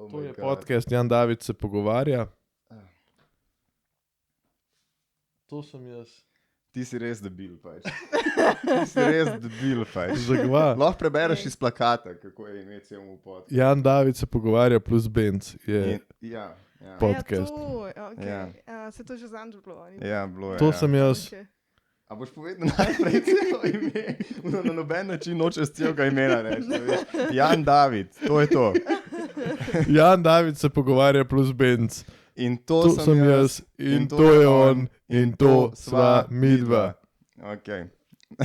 To je podcast Jan David se pogovarja. To sem jaz. Ti si res debil, pač. Ti si res debil, pač. Zagva. Lahko prebereš iz plakata, kako je ime celemu podcastu. Jan David se pogovarja plus Benz je Ja. podcast. Se to že zanj bilo. Ja, bilo je. To sem jaz. Okay. A boš povedal najprej celo ime? Na noben način nočeš celega imena reči. Jan David, to je to. Jan David se pogovarja plus Benz. In to sem jaz. In to je on. In to sva midva. Ok.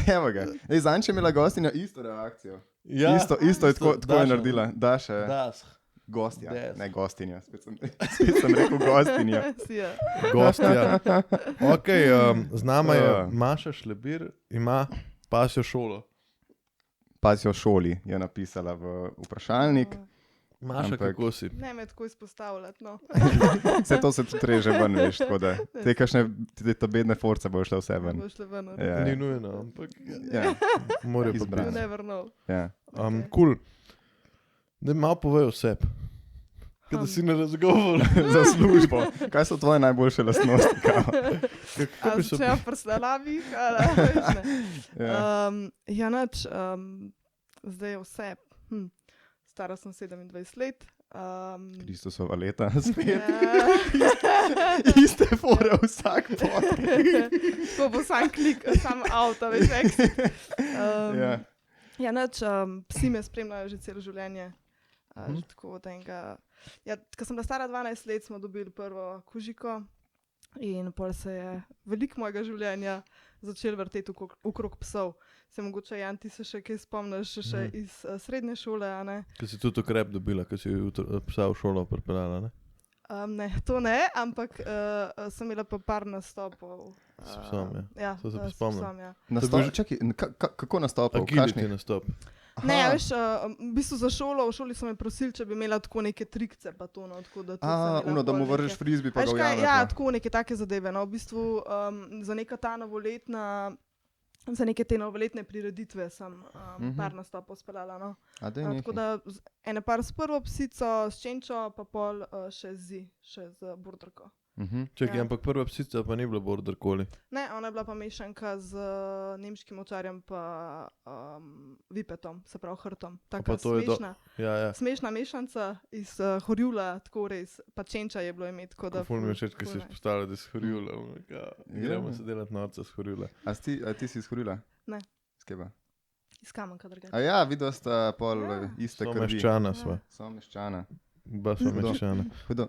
Evo ga. Zanj je imela gostinja isto reakcijo. Ja, Isto je tako je naredila. Daša. Das. Gostja, Des. ne gostinja. Spet sem rekel gostinja. Ja. Gostja. Ok, z nama je Maša Šlebir, ima pasjo šolo. Pasjo šoli je napisala v vprašalnik. Maša, Ampak- kako si? Ne me tako izpostavljati, no. Vse to se tudi reže ven, veš, tako da te kakšne, te bedne force bojo šle vse ven. Bo šle ven. Ja. Ni nujno, ampak Ja, morajo pa Izbrano. biti. You never know. ja. Cool. Da malo povej o sebi. Kaj da si na razgovor. Za službo. Kaj so tvoje najboljše lastnosti? Kao? Kaj bi se... Če imam prslalavih, ali veš ne. Ja. Ja, nič, zdaj je vse. Stara sem 27 let. Kristusova leta, spet Ja. iste fore vsak pot. To bo sam klik, sam avto, veš, exit. Ja. Ja, nič, psi me spremljajo že celo življenje. Že tako od enega. Ja, ko sem bila stara 12 let, smo dobili prvo kužiko in pol se je veliko mojega življenja začel vrteti okrog psov. Se mogoče, Jan, ti se še kaj spomniš še iz srednje šole, a ne? Kaj si tudi ukrep dobila, kaj si psa v šolo pripeljala, ne? Ne, to ne, ampak sem imela pa par nastopov. S psom, ja. Ja, To se pa s spomnim. psom, ja. Nastop, čakaj, kako nastopal? Agility nastop. Ne, veš, v bistvu za šolo, v šoli so me prosili, če bi imela tako neke trikce, pa to, no, tako da to sem imela da mu pol vržeš neke- frizbi, pa Veš ga kaj, ujameš. ja, no. tako neke take zadeve, no, v bistvu za neka ta novoletna, za neke te novoletne prireditve sem par nastopov speljala, no. A daj Tako nehaj. da ene par s prvo psico, s čenčo, pa pol še z borderko. Čakaj, Ja. ampak prva psica pa ni bila border collie. Ne, ona je bila pa mešanka z nemškim ovčarjem pa vipetom, se pravi hrtom. Taka pa to je smešna, Ja. smešna mešanca iz Horjula, tako res, pa čenča je bilo ime, tako da... Ful mi je všeč, ko si ful nice. izpostavila, da si horjula. Gremo se delati norca s horjula. A ti si izhorila? Ne. Skeba. Iz Kamenka drugače. A ja, videla sta pol Ja. iste So krvi. meščana sva. So meščana. Ba sva Hudo. meščana. Hudo.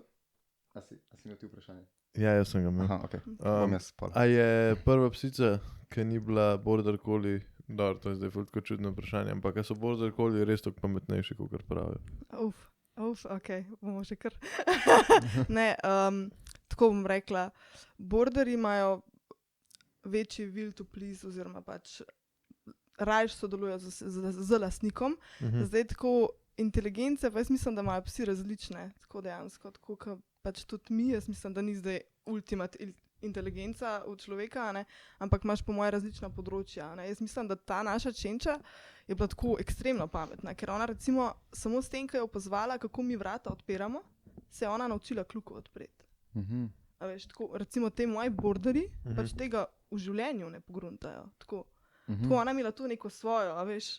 A si imel ti vprašanje? Ja, jaz sem ga imel. Aha, okej. Bom jaz pol. A je prva psica, ki ni bila border collie, dobro, to je zdaj ful tako čudno vprašanje, ampak a so border collie res tako pametnejši, kot pravijo? Ok, bomo že kar. Ne, tako bom rekla, borderji imajo večji will to please, oziroma pač rajš sodelujo z lastnikom. Zdaj tako inteligence, pa jaz mislim, da imajo psi različne, tako dejansko, tako kot pač tudi mi, jaz mislim, da ni zdaj ultimat inteligenca v človeka, a ne, ampak imaš po moje različna področja. A ne. Jaz mislim, da ta naša čenča je bila tako ekstremno pametna, ker ona recimo samo s tem, ko je opazovala, kako mi vrata odpiramo, se je ona naučila kljuko odpreti. A veš, tako, recimo te moji borderji pač tega v življenju ne pogruntajo. Tako ona imela tu neko svojo, a veš,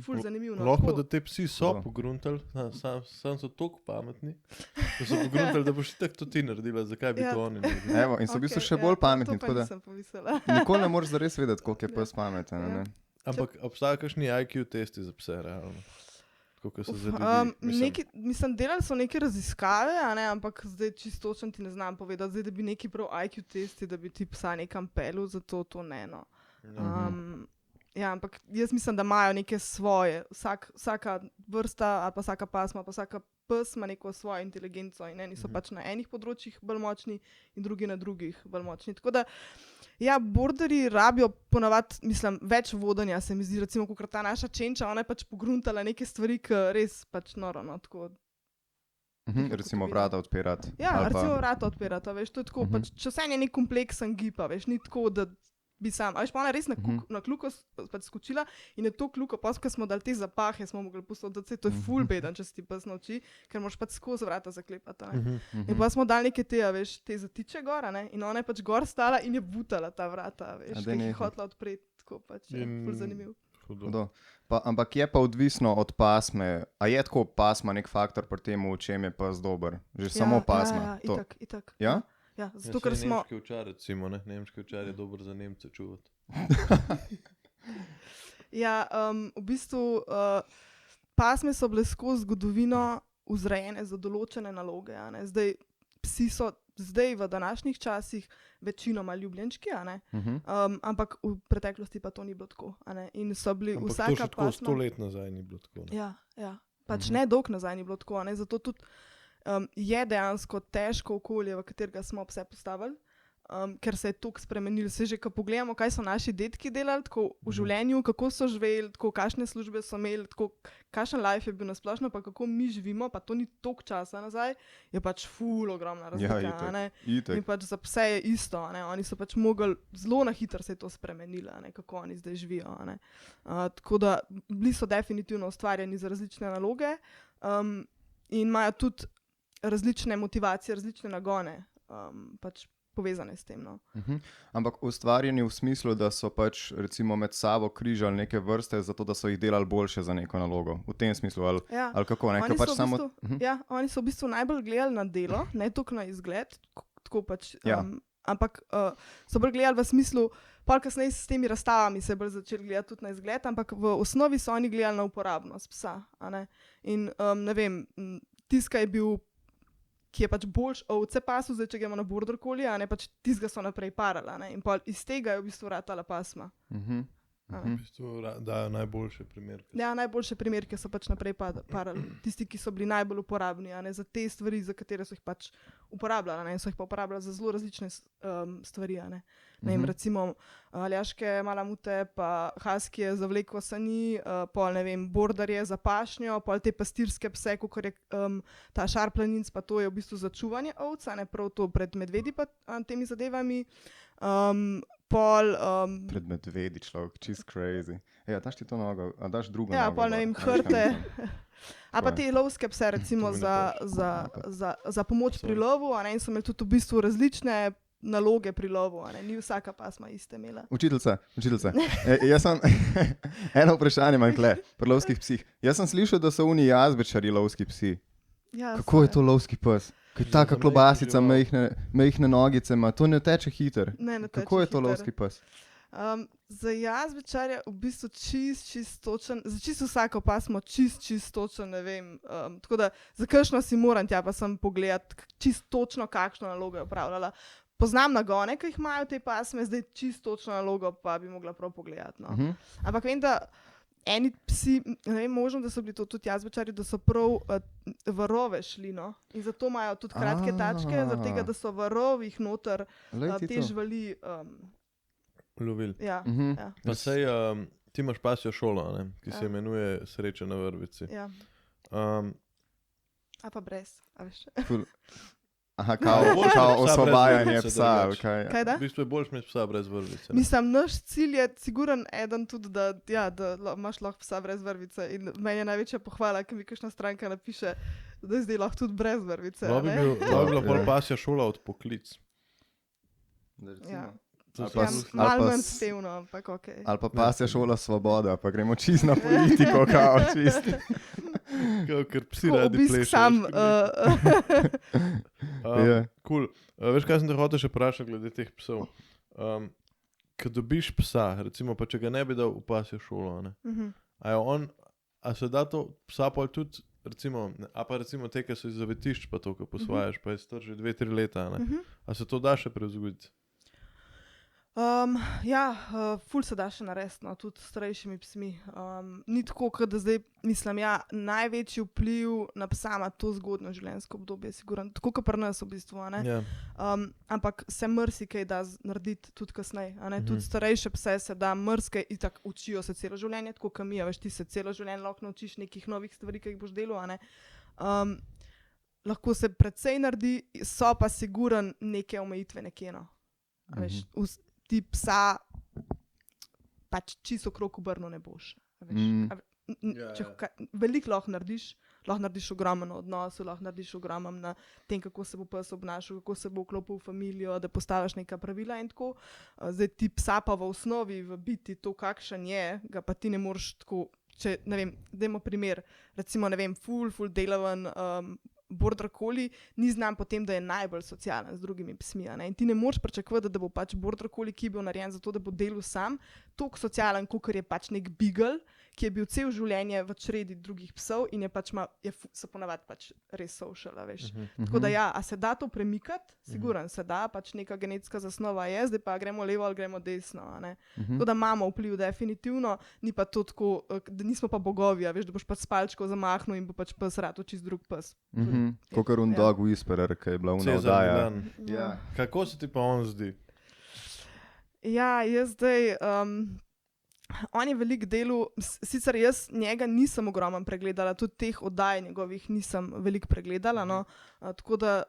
ful zanimivo. Lahko tako. da te psi so Dobro. pogruntali, sam so toliko pametni, da so pogruntali, da boš tako to ti naredila, zakaj bi Ja. to oni naredili. Evo, in so v bistvu Okej, še ja, bolj to pametni, pa tako da nisem pomislila. nikoli ne moreš zares vedeti, koliko je pes pameten. Ja. Ne? Ampak obstajajo kakšni IQ testi za pse, realno? Tako, kot so za ljudi. Mislim, delali so neke raziskave, a ne, ampak zdaj čisto točno ti ne znam povedati, zdaj, da bi neki prav IQ testi, da bi ti psa nekam pelil, zato to ne, no. Ja, ampak jaz mislim, da imajo neke svoje, vsaka vrsta ali pa vsaka pasma, pa vsaka pes ima neko svojo inteligenco in eni so pač na enih področjih bolj močni in drugi na drugih bolj močni. Tako da, ja, borderji rabijo ponavadi, mislim, več vodenja, se mi zdi, recimo, kot ta naša čenča, ona je pač pogruntala neke stvari, ki res pač noro, no, tako. Recimo vrata odpirati. Ja, ali pa- recimo vrata odpirata, veš, to je tako, pač, če vse je nek kompleksen gib, a veš, ni tako, da bi sam. A veš, pa ona je res na kljuko pač skočila in je to kljuko, pa ko smo dali te zapahe, smo mogli pustiti, to je ful beden, če se ti pes nauči, ker moraš pač skozi vrata zaklepati. In pa smo dali neke te, veš, te zatiče gor, ne? In ona je pač gor stala in je butala ta vrata, veš, ki jih je hotela odpreti, tako pač je ful zanimiv. Ampak je pa odvisno od pasme. A je tako pasma nek faktor pri tem, v čem je pes dober? Že samo pasma. Ja, itak. Ja? Ja, zato, ker smo... Nemški ovčar, recimo, ne? Nemški ovčar je dober za Nemce čuvati. Ja, v bistvu pasme so bile skozi zgodovino vzrejene za določene naloge. Zdaj, psi so zdaj v današnjih časih večinoma ljubljenčki, ampak v preteklosti pa to ni bilo tako. In so bili Ampak vsaka to še tako 100 let nazaj ni bilo tako. Ne? Ja. Pač ne dolg nazaj ni bilo tako. Zato tudi je dejansko težko okolje, v katerega smo vse postavili. Ker se je toliko spremenilo. Se že, ko pogledamo, kaj so naši dedki delali tako v življenju, kako so živeli, tako kakšne službe so imeli, tako kakšen life je bil nasplošno, pa kako mi živimo, pa to ni toliko časa nazaj, je pač ful ogromna razlika. In pač za pse je isto. Oni so pač mogli, zelo na hitro se je to spremenilo, kako oni zdaj živijo. Tako da bili so definitivno ustvarjeni za različne naloge in imajo tudi različne motivacije, različne nagone. Pač povezane s tem. Ampak ustvarjeni v smislu, da so pač recimo med sabo križali neke vrste, zato da so jih delali boljše za neko nalogo. V tem smislu, ali kako? Oni so v bistvu najbolj gledali na delo, ne toliko na izgled, tako pač, ampak so bolj gledali v smislu, pol kasneje s temi razstavami se je bolj začeli gledati tudi na izgled, ampak v osnovi so oni gledali na uporabnost psa. In ne vem, tiska je bil, ki je pač boljš ovce pasu, zdaj če gremo na border collie, pač tistega so naprej parala. In pa iz tega je v bistvu ratala pasma. V bistvu dajo najboljše primerke. Ja, najboljše primerke so pač naprej parali. Tisti, ki so bili najbolj uporabni za te stvari, za katere so jih pač uporabljali. In so jih pa uporabljali za zelo različne stvari. Recimo aljaške malamute, pa haskije za vleko sani, pol ne vem, borderje za pašnjo, pol te pastirske pse, kot je ta šarplaninc, pa to je v bistvu za čuvanje ovca, prav to pred medvedi pa temi zadevami. Pred medvedi človek, čist crazy. Daš ti to nogo, a daš drugo nogo? Ja, pol ne vem, hrte. A pa te lovske pse recimo za pomoč pri lovu, in so imeli tudi v bistvu različne naloge pri lovu, ni vsaka pasma iste imela. Učiteljica. Jaz sem, eno vprašanje imam tukaj, pri lovskih psih. Jaz sem slišal, da so oni jazbečari lovski psi. Ja, kako je to lovski pes? Kaj taka klobasica, mejhne nogice ima, to ne teče hiter. Ne teče kako je to hiter. lovski pes? Za jazbečarja v bistvu čist točen, za čisto vsako pasmo čist točen, ne vem. Tako da za kakšno si moram tja pa sem pogledati, čist točno kakšno nalogo je opravljala. Poznam nagone, ki jih imajo te pasme, zdaj čisto točno nalogo pa bi mogla prav pogledati. Ampak vem, da eni psi, ne vem, možno, da so bili to tudi jazbečari, da so prav v rove šli, in zato imajo tudi kratke tačke, zaradi tega, da so v rovih noter te živali lovili. Ja. Pa sej, ti imaš pasjo šolo, ki se imenuje Sreča na vrvici. Ja. A pa brez, a veš. Aha, kao osvobajanje psa. Kaj da? V bistvu je boljš imeti psa brez vrvice. Mislim, naš cilj je siguren eden tudi, da imaš lahko psa brez vrvice. In meni je največja pohvala, ki mi kakšna stranka napiše, da je zdaj lahko tudi brez vrvice. Lahko bi bila bolj pasja šola od poklic. Ja. Malo manj spevno, ampak okej. Ali pa pasja šola svoboda, pa gremo čist na politiko, kao čist. Ker psi radi plešajo. Obisk sam. Cool. Veš, kaj sem te hotel še vprašati glede teh psov? Ko dobiš psa, recimo pa če ga ne bi dal v pasjo šolo, a se da to psa pol tudi, recimo, a pa recimo te, ki so iz zavetišč pa to, ko posvajaš, pa je star že 2-3 leta, a se to da še prevzgojiti? Ful se da še narediti, tudi s starejšimi psmi. Ni tako, da zdaj, mislim, največji vpliv na psa ima to zgodnjo življenjsko obdobje, sigurno, tako kot pri nas v bistvu, ampak se marsikaj da narediti tudi kasneje, tudi starejše pse se da marsikaj, itak učijo se celo življenje, tako kot mi, veš, ti se celo življenje lahko naučiš nekih novih stvari, ki jih boš delal, lahko se precej naredi, so pa sigurno neke omejitve nekje, veš, ti psa pač čisto okrog obrnil ne boš. Ja. Veliko lahko narediš ogromno na odnosu, lahko narediš ogromno na tem, kako se bo pes obnašal, kako se bo vklopil v familijo, da postaviš neka pravila in tako. Zdaj ti psa pa v osnovi, v biti to, kakšen je, ga pa ti ne moreš tako, če, ne vem, dajmo primer, recimo, ne vem, ful delaven border collie, ni znam potem, da je najbolj socialen z drugimi psmi. In ti ne moreš pričakovati, da bo pač border collie, ki je bil narejen za to, da bo delal sam, toliko socialen, kot je pač nek beagle, ki je bil cel življenje v čredi drugih psov in je pač so ponavadi pač res social, veš. Tako da ja, a se da to premikati? Siguran se da, pač neka genetska zasnova je, zdaj pa gremo levo ali gremo desno, ne. Tako da imamo vpliv definitivno, ni pa to tako, da nismo pa bogovi, veš, da boš pač s palčko zamahnil in bo pač pes rad čist drug pes. Kakor Dog Whisperer, ki je bila vnavdaja. Ja. Kako se ti pa on zdi? Ja, jaz zdaj... on je veliko delal, sicer jaz njega nisem ogromno pregledala, tudi teh oddaj njegovih nisem veliko pregledala, no. Tako da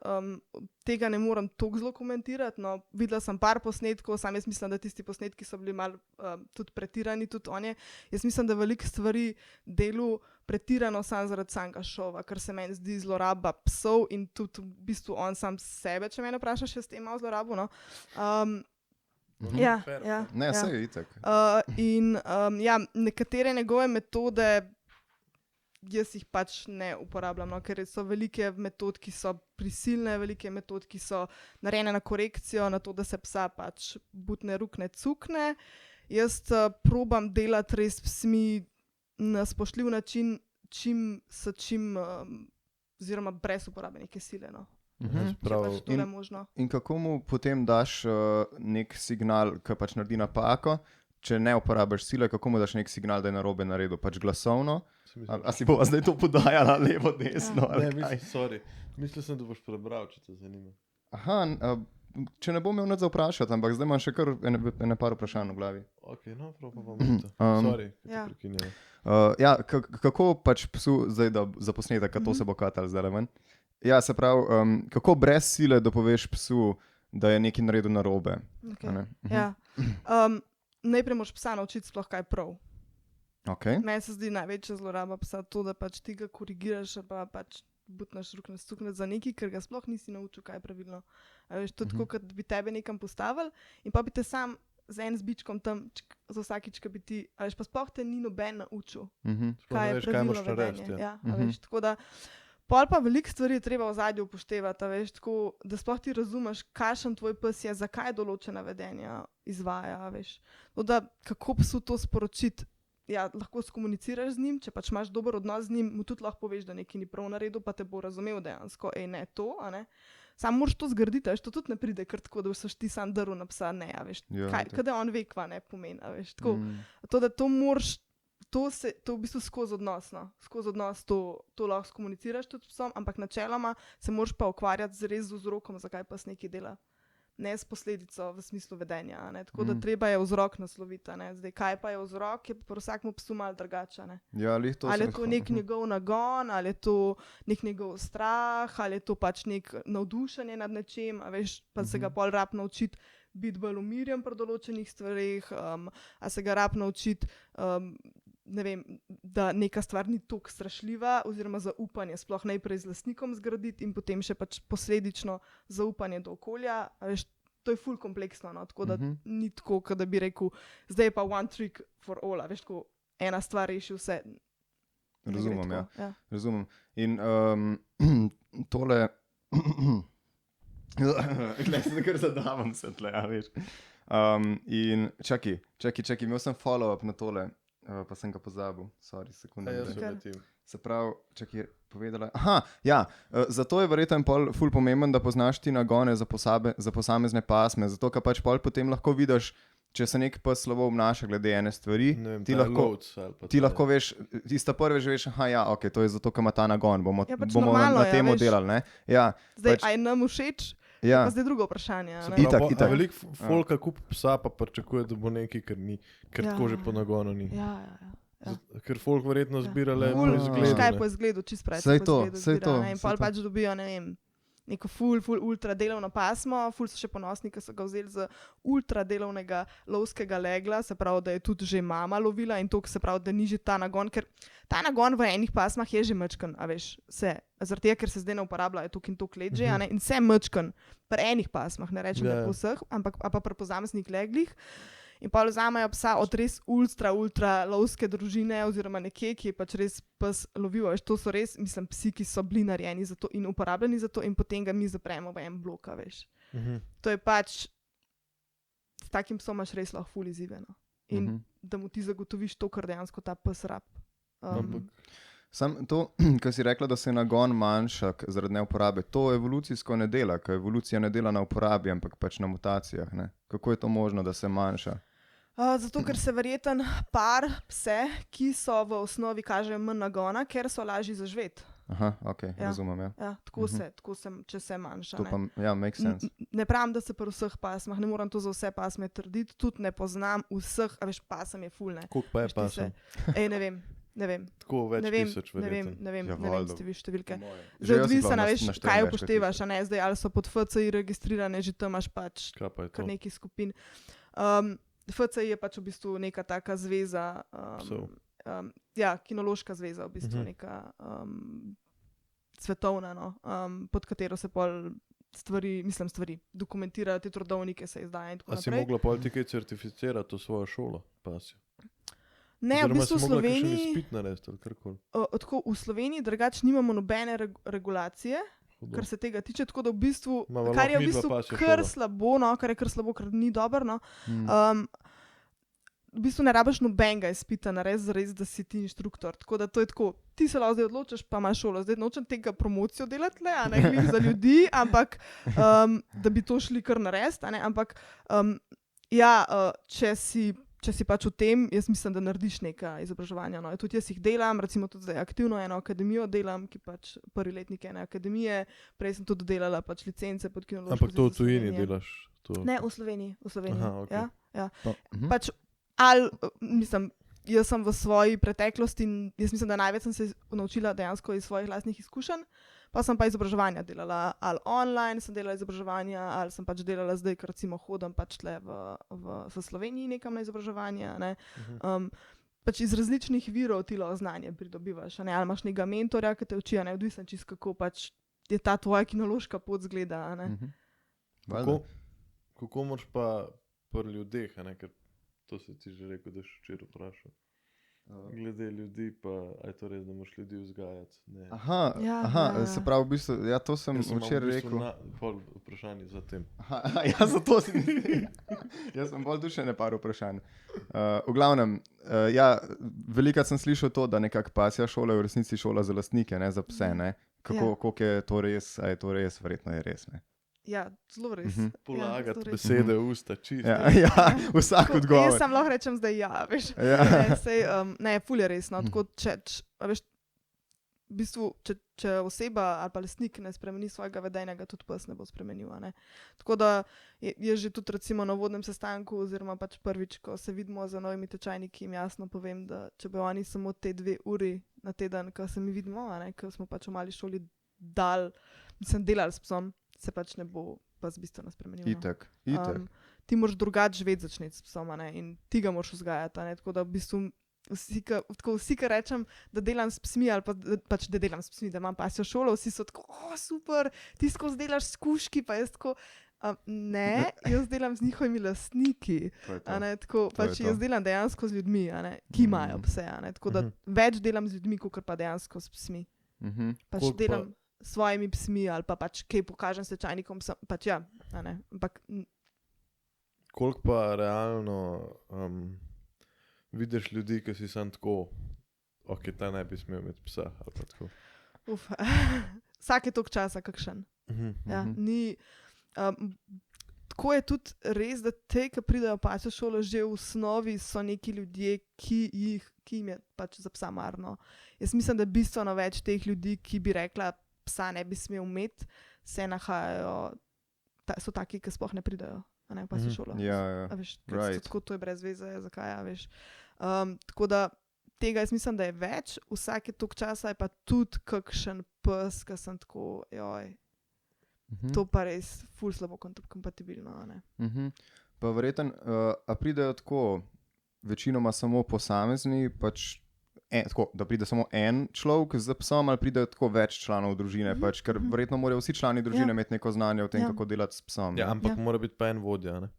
tega ne morem toliko zelo komentirati. No. Videla sem par posnetkov, sam jaz mislim, da tisti posnetki so bili malo tudi pretirani, tudi on je. Jaz mislim, da veliko stvari delal pretirano sam zaradi samega šova, kar se meni zdi zloraba psov in tudi v bistvu on sam sebe, če mene vprašaš, je s tem malo zlorabo, no. Ja. Ne, vse je itak. Ja, nekatere njegove metode jaz jih pač ne uporabljam, no, ker so velike metod, ki so prisilne, velike metod, ki so narejene na korekcijo, na to, da se psa pač butne, rukne, cukne. Jaz probam delati res psmi na spoštljiv način, oziroma brez uporabe neke sile, no. In kako mu potem daš nek signal, ki pač naredi napako, če ne uporabiš sile, kako mu daš nek signal, da je narobe naredil, pač glasovno? A si bova zdaj to podajala levo, desno? Ne, mislil sem, da boš prebral, če te zanima. Aha, če ne bom imel nič za vprašati, ampak zdaj imam še kar ene par vprašanj v glavi. Ok, no, prav pa bom to. Sorry, ki te prekinjam. Ja, kako pač psu zdaj, da za posnetek, to se bo katal zdaj ven? Ja, se pravi, kako brez sile dopoveš psu, da je nekaj naredil narobe? Okay. Ja. Najprej moraš psa naučiti sploh, kaj je prav. Okay. Meni se zdi največja zloraba psa to, da pač ti ga korigiraš, pa pač butnaš rukne stukne za nekaj, ker ga sploh nisi naučil, kaj je pravilno. Veš, to je tako, kot bi tebe nekam postavili in pa bi te sam z enim zbičkom tam za vsakič, ki bi ti, veš, pa sploh te ni noben naučil, kaj je pravilno vedenje. Ja, veš, tako da pol pa veliko stvari je treba v zadju upoštevati, veš, tako, da sploh ti razumeš, kakšen tvoj pes je, zakaj določena vedenja izvaja, veš. Tako da, kako psu to sporočiti, ja, lahko skomuniciraš z njim, če pač imaš dober odnos z njim, mu tudi lahko poveš, da nekaj ni prav naredil, pa te bo razumel dejansko, ne to, a ne. Sam moraš to zgraditi, veš, to tudi ne pride kar tako, da boš ti sam drl na psa, ne, a veš, kada on ve, kva ne pomeni, a veš, tako. To, da to moraš, to v bistvu skozi odnos, no. Skozi odnos to lahko skomuniciraš tudi s psom, ampak načeloma se moraš pa ukvarjati z vzrokom, zakaj pes nekaj dela. Ne s posledico v smislu vedenja, ne. Tako da treba je vzrok nasloviti, ne. Zdaj, kaj pa je vzrok, je pa vsakmu psu malo drugače, ne. Ja, ali je to nek njegov nagon, ali je to nek njegov strah, ali je to pač nek navdušenje nad nečem, a veš, pa se ga pol rab naučiti biti bolj umirjen pri določenih stvareh, a se ga rab naučiti, ne vem, da neka stvar ni toliko strašljiva, oziroma zaupanje sploh najprej z lastnikom zgraditi in potem še pač posledično zaupanje do okolja. Veš, to je ful kompleksno, no? Tako da ni tako, da bi rekel, zdaj je pa one trick for all, veš, tako ena stvar reši vse. Razumem, ja. Razumem. In tole... Glej, se kar zadavam se tle, ja, veš. In čakaj, imel sem follow-up na tole. Pa sem ga pozabil, sorry, sekunde. Se pravi, čakaj, povedala. Aha, ja, zato je verjetno ful pomemben, da poznaš ti nagone za posamezne pasme, zato ker pač pol potem lahko vidiš, če se nek pes slabo obnaša glede ene stvari, vem, ti lahko veš, tista prve že veš, ok, to je zato, ker ima ta nagon, bomo na temu delali, ne? Ja, zdaj, aj nam všeč? Ja. Pa zdaj drugo vprašanje. Itak. Veliko folka kupi psa, pa pričakuje, da bo nekaj, ker tako že po nagonu ni. Ja. Ker folk verjetno zbira le po izgledu. Kaj po izgledu, čist pravi. Sej to. In pol pač dobijo, ne vem, neko ful ultra delovno pasmo, ful so še ponosni, ker so ga vzeli z ultra delovnega lovskega legla, se pravi, da je tudi že mama lovila in to, se pravi, da ni že ta nagon, ker ta nagon v enih pasmah je že mečken, a veš, zaradi tega, ker se zdaj ne uporablja, je tok in tok let že, a ne, in vse mečken, pri enih pasmah, ne rečem, da po vseh, ampak pa pri posameznih leglih. In pa vzamejo psa od res ultra lovske družine oziroma nekje, ki je pač res pes lovil. Veš, to so res, mislim, psi, ki so bili narejeni za to in uporabljeni za to in potem ga mi zapremo v en blok, veš. To je pač, s takim psom imaš res lahko ful izzive, no. In da mu ti zagotoviš to, kar dejansko ta pes rab. Sam to, kar si rekla, da se nagon manjša zaradi neuporabe, to evolucijsko ne dela, ker evolucija ne dela na uporabi, ampak pač na mutacijah, ne? Kako je to možno, da se manjša? Zato, ker se verjeten par pse, ki so v osnovi kažejo manj nagona, ker so lažji za živeti. Aha, ok, razumem, ja. Tako se, če se manjša. To pa, ja, make sense. Ne pravim, da se pri vseh pasmah, ne moram to za vse pasme trditi, tudi ne poznam vseh, a veš, pasem je ful, ne. Koliko pa je pasem? Ne vem. Tako več tisoč verjetno. Ne vem, številke. Zdaj odvisno, veš, kaj upoštevaš, a ne, zdaj ali so pod FCI registrirane, že tam imaš pač kar nekaj skupin. FCI je pač v bistvu neka taka zveza, kinološka zveza, v bistvu neka svetovna, no, pod katero se pol stvari, dokumentirajo, te trudovnike se izdaja in tako naprej. A si mogla pol ti kaj certificirati to svojo šolo, pasjo? Ne, v bistvu v Sloveniji, v Sloveniji drugače nimamo nobene regulacije, kar se tega tiče, tako da v bistvu, kar je v bistvu kar slabo, no, kar ni dobro, no, v bistvu ne rabiš nobenega izpita narediti, da si ti inštruktor, tako da to je tako, ti se lahko zdaj odločiš, pa imaš šolo, zdaj nočem tega promocijo delati, a ne glih za ljudi, ampak da bi to šli kar narediti, a ne, ampak če si pač v tem, jaz mislim, da narediš neka izobraževanja. No. Tudi jaz jih delam, recimo tudi zdaj aktivno eno akademijo delam, ki pač prvi letnik ene akademije, prej sem tudi delala pač licence pod kinološko. Ampak to v tujini delaš? To... Ne, v Sloveniji. Aha, okay. Ja. Pač, jaz sem v svoji preteklosti in jaz mislim, da največ sem se naučila dejansko iz svojih lastnih izkušenj. Pa sem pa izobraževanja delala, ali online sem delala izobraževanja, ali sem pač delala zdaj, ker recimo hodim pač tle v Sloveniji nekam na izobraževanje, ne. Pač iz različnih virov ti lahko znanje pridobivaš, ne, ali imaš nekega mentorja, ki te uči, ne, odvisen čist kako pač je ta tvoja kinološka pot zgleda, ne. Kako moraš pa pri ljudeh, ne, ker to si ti že rekel, da si včeraj vprašal. Glede ljudi, pa je to res, da moraš ljudi vzgajati. Ne. Aha, se pravi, v bistvu, ja, to sem včeraj rekel. Vprašanje za tem. Ja, zato sem. Jaz sem bolj dušen par vprašanj. V glavnem, ja, velikrat sem slišal to, da nekak pasja šola je v resnici šola za lastnike, ne za pse, ne. Kako je to res, a je to res, verjetno je res, ne. Ja, zelo res. Polagati besede v usta, čisto. Ja, vsak odgovor. Jaz sam lahko rečem zdaj ja, veš. Ne, ful je res, no, tako veš, v bistvu, če oseba ali pa lastnik ne spremeni svojega vedenja, ga tudi pes ne bo spremenil, ne. Tako da je že tudi recimo na uvodnem sestanku oziroma pač prvič, ko se vidimo za novimi tečajniki, jim jasno povem, da če bi oni samo te 2 uri na teden, ko se mi vidimo, ne, ko smo pač v mali šoli delali s psom, se pač ne bo pa bistveno spremenil. Itak. Ti moraš drugače živeti začeti s psom, ne, in ti ga moraš vzgajati, ne, tako da v bistvu vsi, ki rečem, da delam s psmi ali pa pač, da delam s psmi, da imam pasjo šolo, vsi so tako, super, ti skozi delaš s kužki, pa jaz tako, ne, jaz delam z njihovimi lastniki, a ne, tako, pač jaz delam dejansko z ljudmi, a ne, ki imajo pse, a ne, tako da več delam z ljudmi, kot pa dejansko s psmi. Pač delam svojimi psmi ali pa pač kaj pokažem stečajnikom, pač ja, a ne, ampak... Koliko pa realno vidiš ljudi, ki si sam tako, ok, ta ne bi smel imeti psa, ali pa tako? Vsake toliko časa kakšen. Ja, ni... Tako je tudi res, da te, ki pridejo v pasjo šolo, že v osnovi so neki ljudje, ki jim je pač za psa marno. Jaz mislim, da bistveno več teh ljudi, ki bi rekla, psa ne bi smel imeti, se nahajajo, so taki, ki sploh ne pridajo, a ne, v pasjo šolo. Ja, a veš, tako to je brez veze, zakaj, a veš. Tako da tega jaz mislim, da je več, vsake toliko časa je pa tudi kakšen pes, ki sem tako, joj. To pa res ful slabo kompatibilno. Pa verjetno, a pridejo tako večinoma samo posamezni, pač tako, da pride samo en človek z psom, ali pridejo tako več članov družine, pač, ker verjetno morajo vsi člani družine imeti neko znanje o tem, kako delati s psom. Ja, ampak mora biti pa en vodja, ne?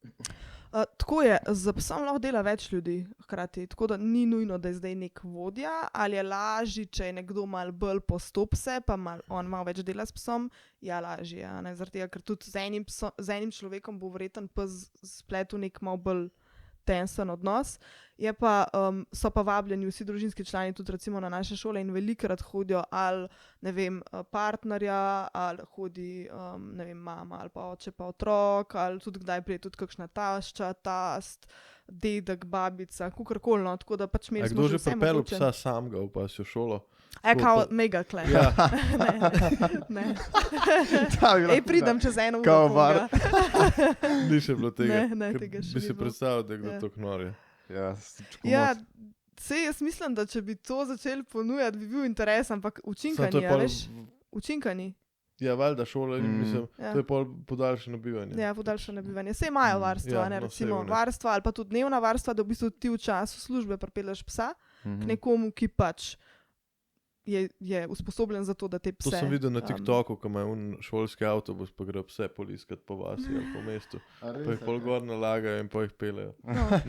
Tako je, z psom lahko dela več ljudi hkrati, tako da ni nujno, da je zdaj nek vodja, ali je lažje, če je nekdo malo bolj postop se, pa on malo več dela s psom, ja, lažje, zaradi tega, ker tudi z enim človekom bo verjetno pes spletel nek malo bolj tensen odnos. Je pa, so pa vabljeni vsi družinski člani tudi recimo na naše šole in velikokrat hodijo ali, ne vem, partnerja, ali hodi, ne vem, mama ali pa oče pa otrok, ali tudi kdaj prije tudi kakšna tašča, tast, dedek, babica, kakorkoli, no, tako da pač imeli smo že vse mogoče. Kdo že pripeljal psa samega v pasjo šolo? Kao mega kle. Ja. Ne. Ej, pridem čez eno uro. Kao var. Ni še bilo tega. Ne, tega še bi ni si bilo. predstavljal, da je kdo to knori. Ja, jaz mislim, da če bi to začeli ponujati, bi bil interes, ampak učinka ni, veš? Učinka ni. Ja, valjda šola, mislim, to je pol podaljšano bivanje. Ja, podaljšano bivanje. Saj imajo varstva, ne, recimo varstva ali pa tudi dnevna varstva, da v bistvu ti v času službe pripelješ psa k nekomu, ki pač je usposobljen za to, da te pse... To sem videl na TikToku, ko ima šolski avtobus, pa gre pse poliskat po vasi ali po mestu. Pa jih pol gor nalagajo in pa jih peljejo.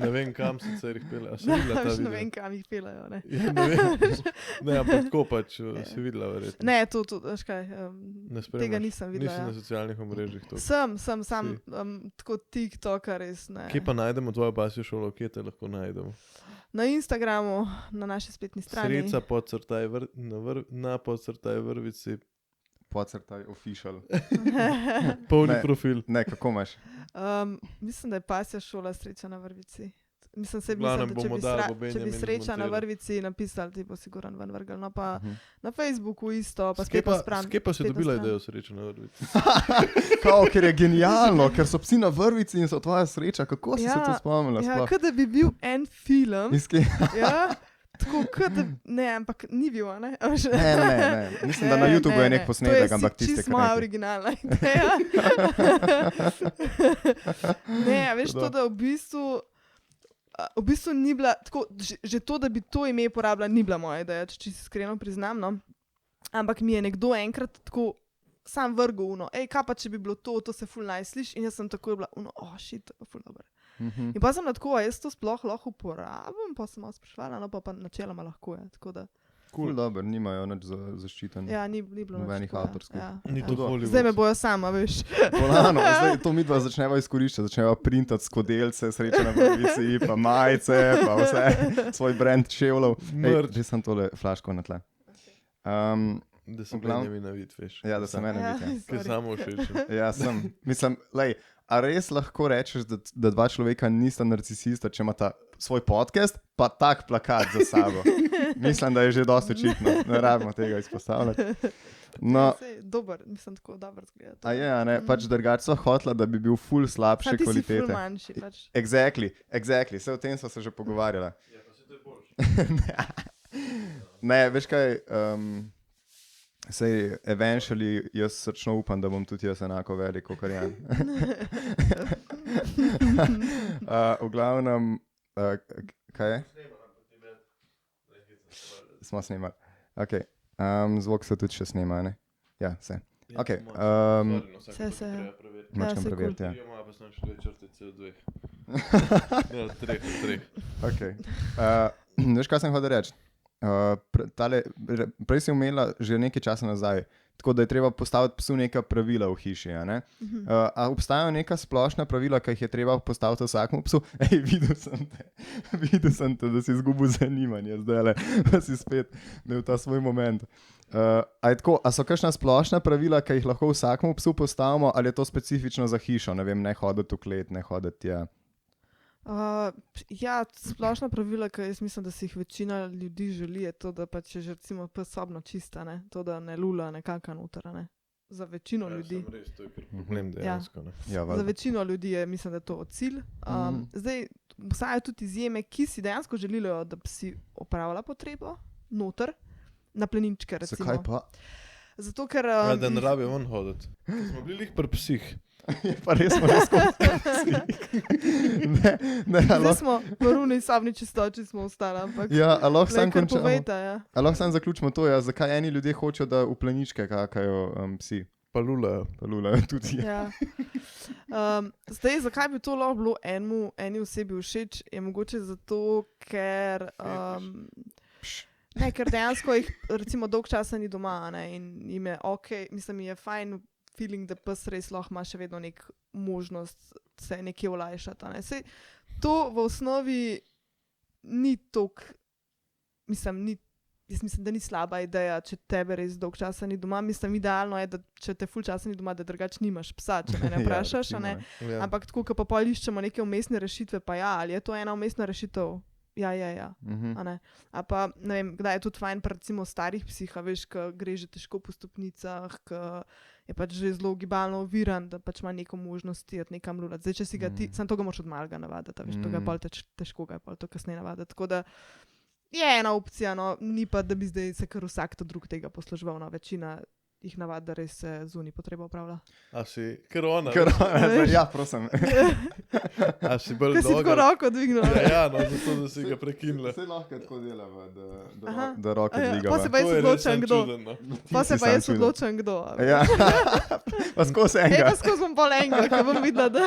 Ne vem, kam sicer jih peljejo. A si videla ta video? Ne vem, kam jih peljejo, ne. Ja, ne vem. Ne, ampak tako pač si videla verjetno. Ne, to, veš kaj, tega nisem videla. Nisi na socialnih omrežjih to. Sam, tako TikToka res, ne. Kje pa najdemo tvojo pasjo šolo? Kje te lahko najdemo? Na Instagramu, na naši spletni strani. Sreca na _vrvici. _official. Polni profil. Ne, kako imaš? Mislim, da je pasja šola Sreča na Vrvici. Mislim, Glavnem da bomo dali, bo če bi Benjamin Sreča na zmontiral. Vrvici napisali, ti bo siguran ven vrgel. No pa na Facebooku isto, pa spletna stran. Skje pa si dobila idejo Sreča na Vrvici? Kao, ker je genialno, ker so psi na vrvici in so tvoja sreča. Kako si se to spomnila? Ja, kot da bi bil en film. Iskaj. Ja, tako kot da, ne, ampak ni bil, ne? Ne. Mislim, da na YouTubeu je nek posnetek, ampak to je tiste, čisto moja originalna ideja. Ne, veš to, da v bistvu ni bila, tako, že to, da bi to ime porabila, ni bila moja ideja, če si iskreno priznam, no. Ampak mi je nekdo enkrat tako sam vrgel, kaj pa če bi bilo to se ful nice sliši, in jaz sem tako bila, shit, to je ful dobro. In pa sem na tako, jaz to sploh lahko uporabim, pa sem malo sprašvala, no pa načeloma lahko je, tako da. Cool, dobro, nimajo nič za zaščiten. Ja, ni bilo nobenih avtorskih. Ja. Ni to Hollywood. Zdaj me bojo sama, veš. Bolano, zdaj to midva začneva izkoriščati, začneva printati skodelce, Sreča na Vrvici, pa majice, pa vse, svoj brand čevlov. Že sem tole flaško na tle. Da sem Benjamin na vid, veš. Ja, da sem ena vid, ja. Ker samo všeč. Ja, sem. Mislim, lej, a res lahko rečeš, da dva človeka nista narcisista, če imata svoj podcast, pa tak plakat za sabo. Mislim, da je že dosti očitno. Ne rabimo tega izpostavljati. No, dober, mislim, tako dobro zgleda. A je, ne, pač drugače so hotla, da bi bil ful slabše kvalitete. Ti si ful manjši, pač. Exactly. Vse o tem sva se že pogovarjala. Ja, pa se to je boljše. Ne, veš kaj, sej, eventually, jaz srčno upam, da bom tudi jaz enako velik, kot Jan. V glavnem, kaj je? Smo snemali. Ok, zvok se tudi še snema, ne? Ja, vse. Ok. Se. Mačkam preveriti, ja. Ja, moja pa sem še 2 črtice od 2. Ja, 3. Ok. Veš, kaj sem hodil reči? Prej si umela že nekaj časa nazaj, tako da je treba postaviti psu neka pravila v hiši. A obstajajo neka splošna pravila, ki jih je treba postaviti vsakemu psu? Ej, videl sem te, da si izgubil zanimanje zdajle, da si spet imel ta svoj moment. A so kakšna splošna pravila, ki jih lahko vsakemu psu postavimo, ali je to specifično za hišo? Ne vem, ne hoditi v klet, ne hoditi tja. Ja, splošna pravila, ki jaz mislim, da si jih večina ljudi želi, je to, da pač je že recimo pes sobno čista, ne? To, da ne lula nekaka noter, ne? Za večino ljudi. Ja, res, to je kar problem dejansko, ne. Ja, za večino ljudi je, mislim, da je to cilj. Zdaj, obstajajo tudi izjeme, ki si dejansko želijo, da bi si opravila potrebo noter, na pleničke recimo. Zakaj pa? Zato, ker... Da ne rabijo ven hoditi. Smo bili pri psih. Je pa res Zdaj smo v runi sabni čistoči smo ostali, ampak... Ja, a lahko sam končamo. Povejte, ja. A lahko sam zaključimo to, ja, zakaj eni ljudje hočejo, da v planičke kakajo psi. Pa lulajo. Pa lulajo tudi. Ja. Zdaj, zakaj bi to lahko bilo eni osebi všeč, je mogoče zato, ker... Ne, ker dejansko jih recimo dolg časa ni doma, ne, in jim je okej, mislim, je fajn feeling, da pes res lahko ima še vedno nek možnost se nekje olajšati. Ne. Sej, to v osnovi ni tok, jaz mislim, da ni slaba ideja, če tebe res dolg časa ni doma. Mislim, idealno je, da če te ful časa ni doma, da drugače nimaš psa, če me ne vprašaš. Ne. Ja. Ampak tako, ko pa pol iščemo neke umestne rešitve, pa ja, ali je to ena umestna rešitev? Ja. A ne. A pa, ne vem, kdaj je tudi fajn pri recimo starih psih, a veš, ko gre že težko po stopnicah, ko je pač že zelo gibalno oviran, da pač ima neko možnost iti nekam lulati. Zdaj, če si ga ti, samo to ga moraš od malega navaditi, a veš, to ga je pol težko, ga je pol to kasneje navaditi. Tako da je ena opcija, no, ni pa, da bi zdaj se kar vsak to drug tega posluževal, no, večina jih navad, da res se zunaj potreba upravlja. A si korona? Ja, prosim. A si bolj dolga? Kaj si tako roko dvignil? Ja, no, zato da si ga prekinila. Se lahko tako delava, da roke dvigava. Pa se pa jaz odločam, kdo. Pa se pa jaz odločam, kdo. Ja, pa skozi enega. Pa skozi bom pol enega, ko bom videla, da...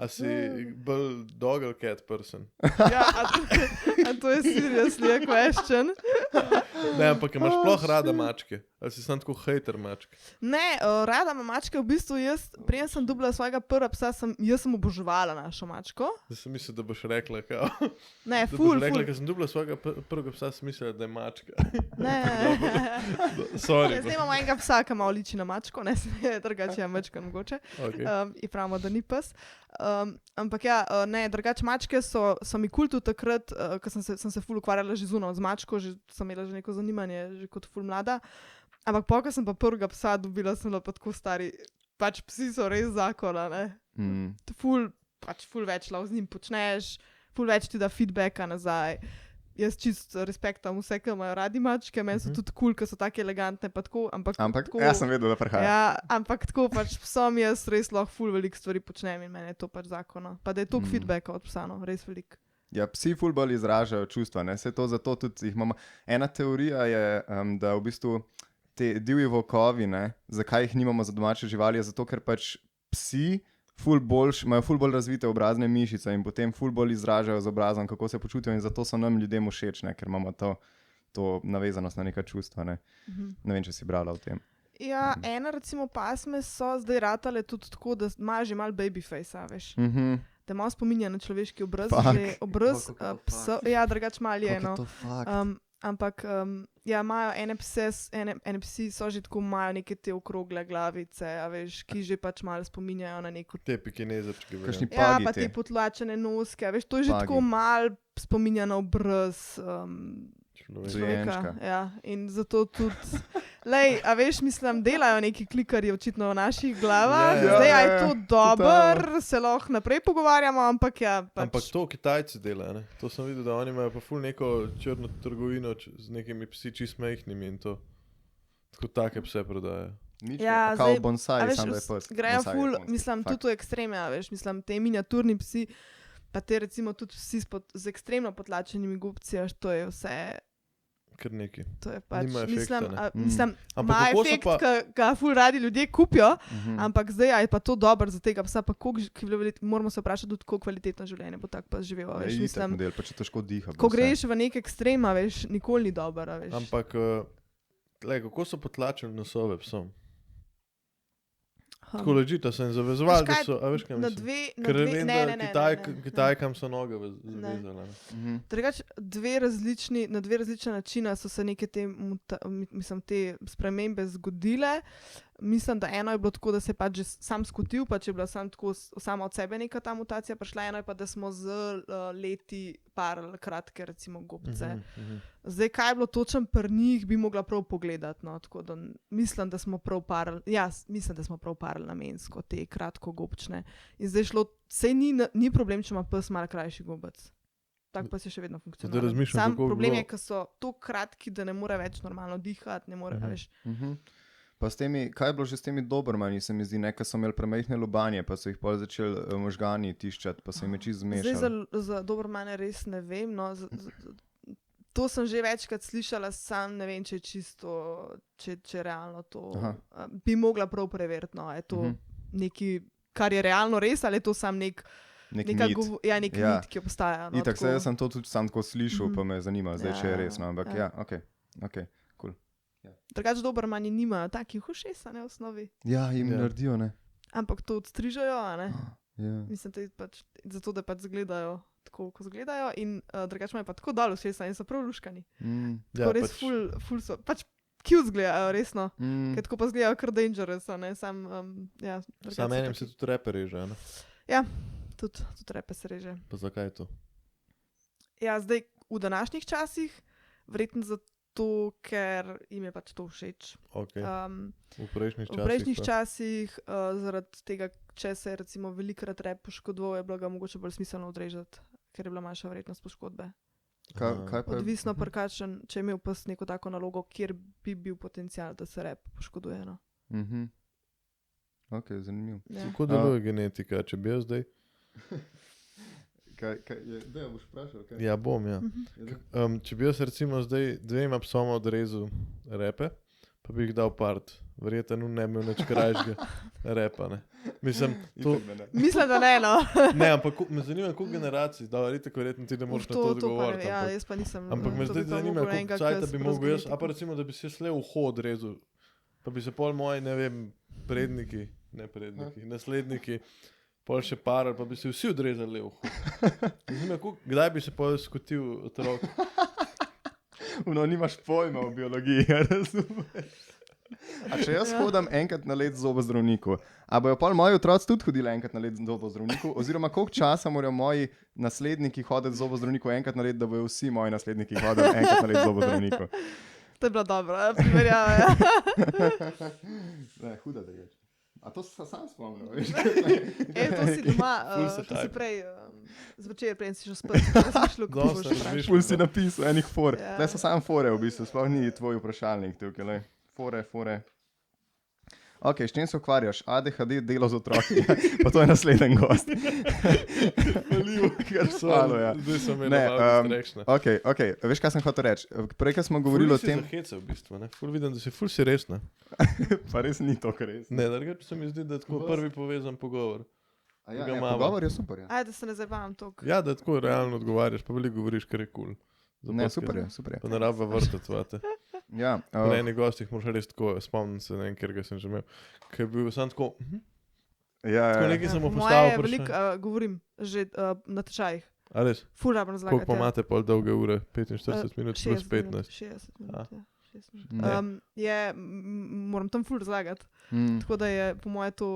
A si bolj dog ali cat person? Ja, a to je seriously a question. Ne, ampak imaš sploh rada mačke? Ali si sam tako hejter mačke? Ne, rada ima mačke, v bistvu jaz, preden sem dobila svojega prvega psa, jaz sem oboževala našo mačko. Zdaj sem mislila, da boš rekla, kao. Ne, ful. Ker sem dobila svojega prvega psa, sem mislila, da je mačka. Ne. Sorry. Zdaj imamo enega psa, ki malo liči na mačko, ne, drugače je mačka mogoče. Okay. In pravimo, da ni pes. Ampak ja, ne, drugače mačke so mi kul tudi takrat, ko sem se ful ukvarjala že z mačko, že sem imela že neko zanimanje, že kot ful mlada. Ampak ko sem pa prvega psa dobila, sem bila pa tako stari, pač psi so res zakona, ne. Ful več lahko z njim počneš, ful več ti da feedbacka nazaj. Jaz čisto respektam vse, ki imajo radi mačke, meni so tudi kul, ker so tako elegantne, pa tako, ampak tako, jaz sem vedela, da prihaja. Ja, ampak tako pač psom jaz res lahko ful veliko stvari počnem in meni je to pač zakona. Pa da je toliko feedbacka od psa, no, res veliko. Ja, psi ful bolj izražajo čustva, ne, se to zato tudi jih imamo. Ena teorija je, da v bistvu te divji volkovi, ne, zakaj jih nimamo za domače živali, je zato, ker pač psi imajo ful bolj razvite obrazne mišice in potem ful bolj izražajo z obrazom, kako se počutijo in zato so nam ljudem všeč, ne, ker imamo to navezanost na neka čustva. Ne. Ne vem, če si brala o tem. Ja, ena recimo pasme so zdaj ratale tudi tako, da imajo že malo babyface, veš. Da malo spominja na človeški obraz. Obraz psa, ja, drugače malo je, no. Ampak ja, imajo ene psi so že tako, imajo neke te okrogle glavice, a veš, ki že pač malo spominjajo na neko... Te pekinezečke. Ja, pa te potlačene noske, a veš, to je že tako malo spominja na obraz človeka. Ja, in zato tudi... Lej, a veš, mislim, delajo neki klikarji očitno v naših glavah. Zdaj je to dobro, se lahko naprej pogovarjamo, ampak ja. Pač... Ampak to Kitajci delajo, ne? To sem videl, da oni imajo pa ful neko črno trgovino z nekimi psi čist majhnimi in to. Tako take pse prodajo. Ja, kao bonsai, sam da je pes. Grejo ful, mislim, tudi v ekstreme, a veš, mislim, te miniaturni psi, pa te recimo tudi psi z ekstremno potlačenimi gubci, to je vse... Kar neki. To je pač, efekta, mislim, ima efekt, ki ga ful radi ljudje kupijo, ampak zdaj je pa to dobro za tega psa, pa moramo se vprašati tudi, koliko kvalitetno življenje bo tak pa živel, veš, mislim. Model, pa če težko diha. Ko greš v nek ekstrem, veš, nikoli ni dobro, veš. Ampak, kako so potlačeni nosove psom? Tako ležita se in zavezovali, da so, a veš kaj mislim? Ker vem, da Kitajkam so noge vezale. Drugač, na dve različne načine so se neke te spremembe zgodile. Mislim, da eno je bilo tako, da se je pač že sam skutil, pa če je bila sama od sebe neka ta mutacija prišla, eno je pa, da smo z leti parali kratke recimo gobce. Zdaj, kaj je bilo točno pri njih, bi mogla prav pogledati, no, tako da mislim, da smo prav parali namensko te kratko gobčne. In zdaj šlo, sej ni problem, če ima pes malo krajši gobec. tak pa se še vedno Da funkcionira. razmišljam, Sam kako bi problem bilo- je, ker so tako kratki, da ne more več normalno dihati, ne more več. Pa s temi, kaj je bilo že s temi Dobermani, se mi zdi, ne, ker so imeli premajhne lobanje, pa so jih pol začeli možgani tiščati, pa se jim je čist zmešalo. Zdaj za Dobermane res ne vem. No. To sem že večkrat slišala, sam ne vem, če je čisto, če realno to bi mogla prav preveriti. No. Je to nekaj, kar je realno res, ali je to sam neki mit, ki obstaja. No, Itak, jaz sem to tudi sam tako slišal, pa me zanima, zdaj če je res. No, ampak ok. Drugače Dobermani nimajo takih ušesa, ne, v osnovi. Ja, jim naredijo, ne. Ampak to odstrižajo, ne. Yeah. Mislim, da pač, zato, da pač zgledajo tako, kot zgledajo. In drugače imajo pa tako dol ušesa in so prav luškani. Tako res pač, ful so. Pač cute zgledajo, resno. Ker tako pa zgledajo kar dangerous, ne. Sam enim se tudi repe reže, ne? Ja, tudi repe se reže. Pa zakaj to? Ja, zdaj v današnjih časih, verjetno zato, ker jim je pač to všeč. Okay. V prejšnjih časih zaradi tega, če se je recimo velikrat rep poškodoval, je bilo ga mogoče bolj smiselno odrežati, ker je bila manjša vrednost poškodbe. Odvisno prkačen, če je imel pes neko tako nalogo, kjer bi bil potencial, da se rep poškoduje. No. Ok, zanimivo. Kako deluje genetika, če bi jaz zdaj? Da, boš vprašal? Kaj? Ja, bom, ja. Če bi jaz recimo zdaj 2 psoma odrezal repe, pa bi jih dal part, verjetno ne bi imel nič krajšega repa, ne. Mislim, da ne, no. Ne, ampak me zanima, koliko generacij, da verjetno ti ne moreš na to odgovoriti. Ja, jaz pa nisem. Ampak me zdaj zanima, koliko cajta bi mogel jaz, a pa recimo, da bi se le uho odrezal, pa bi se pol moji, ne vem, nasledniki, pol še par, pa bi se vsi odrezali v uho. Zanima, kdaj bi se pol skotil otrok? Nimaš pojma o biologiji, razumeš? A če jaz hodim enkrat na let z zobozdravniku, a bojo pol moji otroci tudi hodili enkrat na let z zobozdravniku, oziroma koliko časa morajo moji nasledniki hoditi z zobozdravniku enkrat na let, da bojo vsi moji nasledniki hodili enkrat na let z zobozdravniku? To je bila dobra primerjava. Ne, huda da je. A to se sam spomnil, veš? To si doma, to si prej, zvečer prej si že spet, Ful si napisal enih fore. Le so samo fore v bistvu, sploh ni tvoj vprašalnik tukaj, le. Fore. Ok, s čim se ukvarjaš? ADHD, delo z otroki. Pa to je naslednji gost. Ker so, zdaj so me malo strekšne. Ok, veš, kaj sem hotel reči? Prej, ko smo govorili o tem... Ful si zahece v bistvu, ne? Ful vidim, da si ful si resna. Pa res ni to, kar res. Ne, drugače se mi zdi, da je tako prvi povezan pogovor. Pogovor je super, ja. Da se ne zabavam toliko. Ja, da tako realno odgovarjaš, pa veliko govoriš, kar je kul. Ne, super je. Pa ne raba vrtati, vate. Ja. Na enih gostih moraš res tako, spomnim se, ne vem, kjer ga sem že imel, ker je bil sam tako, tako nekaj sem mu postavil. Moje veliko govorim, že na tečajih. A res? Ful rabno zlagati. Koliko pa imate pol dolge ure? 45 minut plus 15? 60 minut, ja. Moram tam ful razlagati. Tako da je po moje to...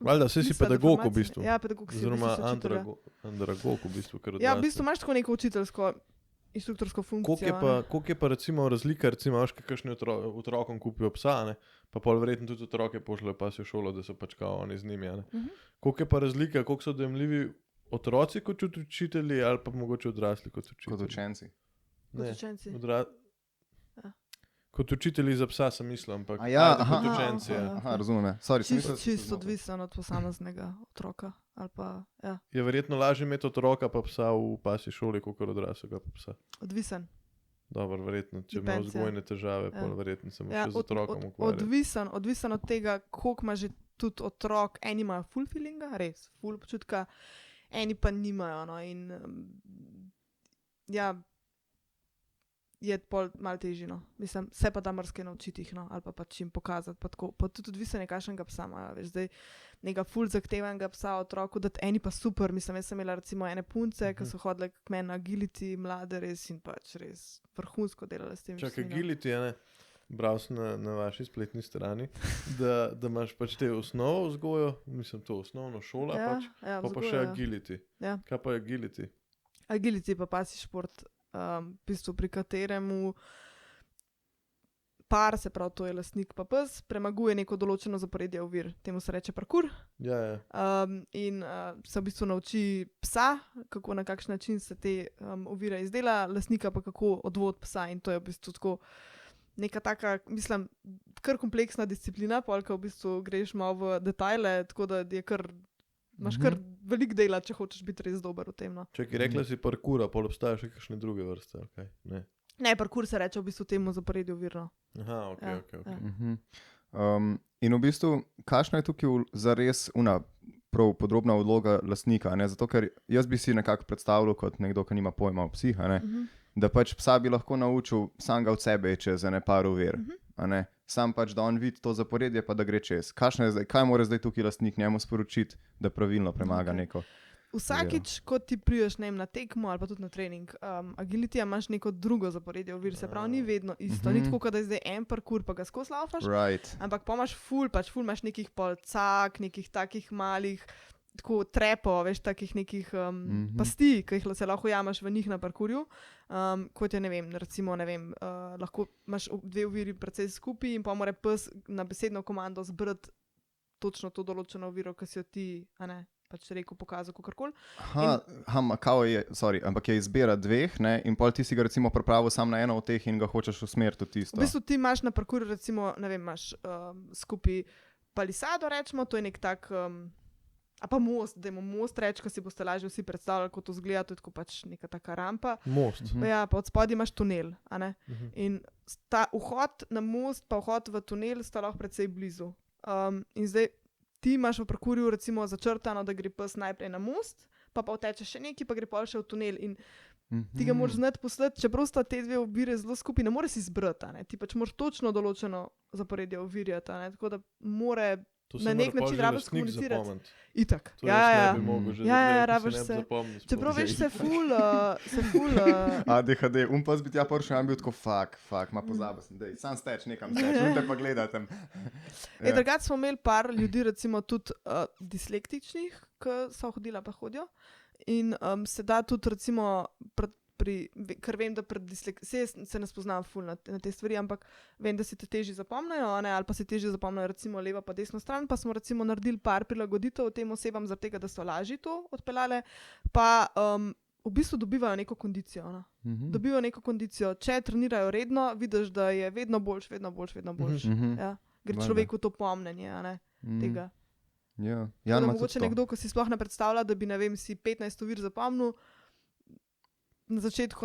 Valjda, vse si pedagog v bistvu. Ja, pedagog si. Oziroma andragog v bistvu. Ja, v bistvu imaš tako neko učiteljsko inštruktorsko funkcijo. Koliko je pa recimo razlika, recimo, kakšni otrokom kupijo psa, ne? Pa pol verjetno tudi otroke pošljajo pasjo šolo, da so pač kao oni z njimi, ne? Koliko je pa razlika, koliko so dojemljivi otroci kot učitelji ali pa mogoče odrasli kot učitelji? Kot učenci. Kot učenci. Kot učitelji za psa sem mislil, ampak kot učenci. Razumem. Čisto odvisen od posameznega otroka. Ali pa, ja. Je verjetno lažje imeti otroka pa psa v pasji šoli, kot odraslega pa psa. Odvisen. Dobro, verjetno, če ima vzgojne težave, pa verjetno se moraš z otrokom ukvarjati. Odvisen od tega, koliko ima že tudi otrok. Eni imajo full feelinga, res, full počutka, eni pa nimajo. No, in ja, je pol malo težji, no. Mislim, se pa da marsikaj naučiti jih, no, ali pa pač jim pokazati, pa tako. Pa tudi odvisen je kakšnega psa, veš, zdaj nekega ful zahtevenega psa otroku, da eni pa super, mislim, jaz sem imela recimo ene punce, ki so hodile k meni na agility, mlade res in pač res vrhunsko delale s tem. Čakaj, agility je, ne, bral sem na vaši spletni strani, da imaš pač te osnovo vzgojo, mislim, to osnovno šola pač, pa še agility. Ja. Kaj pa je agility? Agility pa pasji šport, v bistvu pri kateremu par, se pravi, to je lastnik pa pes, premaguje neko določeno zaporedje ovir. Temu se reče parkour. Ja. In se v bistvu nauči psa, kako na kakšen način se te ovire izdela, lastnika pa kako odvod psa. In to je v bistvu tako neka taka, mislim, kar kompleksna disciplina, polka v bistvu greš malo v detajle, tako da je imaš kar veliko dela, če hočeš biti res dober v tem. No. Če ki rekla si parkoura, pol obstaja še kakšne druge vrste, okay? Ne, parkour se reče v bistvu temu zaporedju ovirno. Aha, ok. In v bistvu, kakšna je tukaj zares prav podrobna vloga lastnika, ne? Zato, ker jaz bi si nekako predstavljal kot nekdo, ki nima pojma o psih, da pač psa bi lahko naučil samega od sebe čez par ovir, sam pač, da on vidi to zaporedje, pa da gre čez. Kaj mora zdaj tukaj lastnik njemu sporočiti, da pravilno premaga neko? Vsakič, ko ti prideš na tekmo ali pa tudi na trening, agility imaš neko drugo zaporedje ovir, se pravi, ni vedno isto. Ni tako, da je zdaj en parkour, pa ga skozi laufaš, ampak pa imaš ful imaš nekih polcak, nekih takih malih, tako trepov, veš, takih nekih pasti, ki jih se lahko jamaš v njih na parkourju. Kot je, recimo, lahko imaš dve oviri precej skupaj in pa mora pes na besedno komando zbrati točno to določeno oviro, ki si jo ti, pač rekel, pokazal, kakorkoli. Ampak je izbira dveh, ne? In pol ti si ga recimo pripravil sam na eno od teh in ga hočeš usmeriti v tisto. V bistvu ti imaš na parkourju, recimo, imaš skupaj palisado, rečemo, to je nek tak, a pa most, dajmo most reči, ko si boste lažje vsi predstavljali, kot to zgleda, to je tako pač neka taka rampa. Most. Ja, pa od spodaj imaš tunel, In ta vhod na most pa vhod v tunel sta lahko precej blizu. In zdaj ti imaš v parkourju recimo začrtano, da gre pes najprej na most, pa vteče še nekaj, pa gre pol še v tunel in ti ga moraš znati poslati, čeprav sta te dve ovire zelo skupaj, ne moreš izbrati, ti pač moraš točno določeno zaporedje ovirjati, tako da more na nek način rabiš komunicirati. Itak. Ja, rabiš se. Čeprav veš, se ful. ADHD, pas bi tja prišel in bil tako, fuck, ma pozabil sem, dej, sam steč, nekam steč, te pa gledate. Drugače smo imeli par ljudi, recimo tudi dislektičnih, ki so hodila pa hodijo in se da tudi recimo ker vem, da pred disleksijo se ne spoznam ful na te stvari, ampak vem, da se te težje zapomnijo, ali pa se težje zapomnijo recimo levo pa desno stran, pa smo recimo naredili par prilagoditev tem osebam, zaradi tega, da so lažje to odpeljale, pa v bistvu dobivajo neko kondicijo. Dobivajo neko kondicijo. Če trenirajo redno, vidiš, da je vedno boljš. Ja. Gre človeku to pomnenje tega. Ja, mogoče nekdo, ko si sploh ne predstavlja, da bi, si 15 ovir zapomnil, na začetku,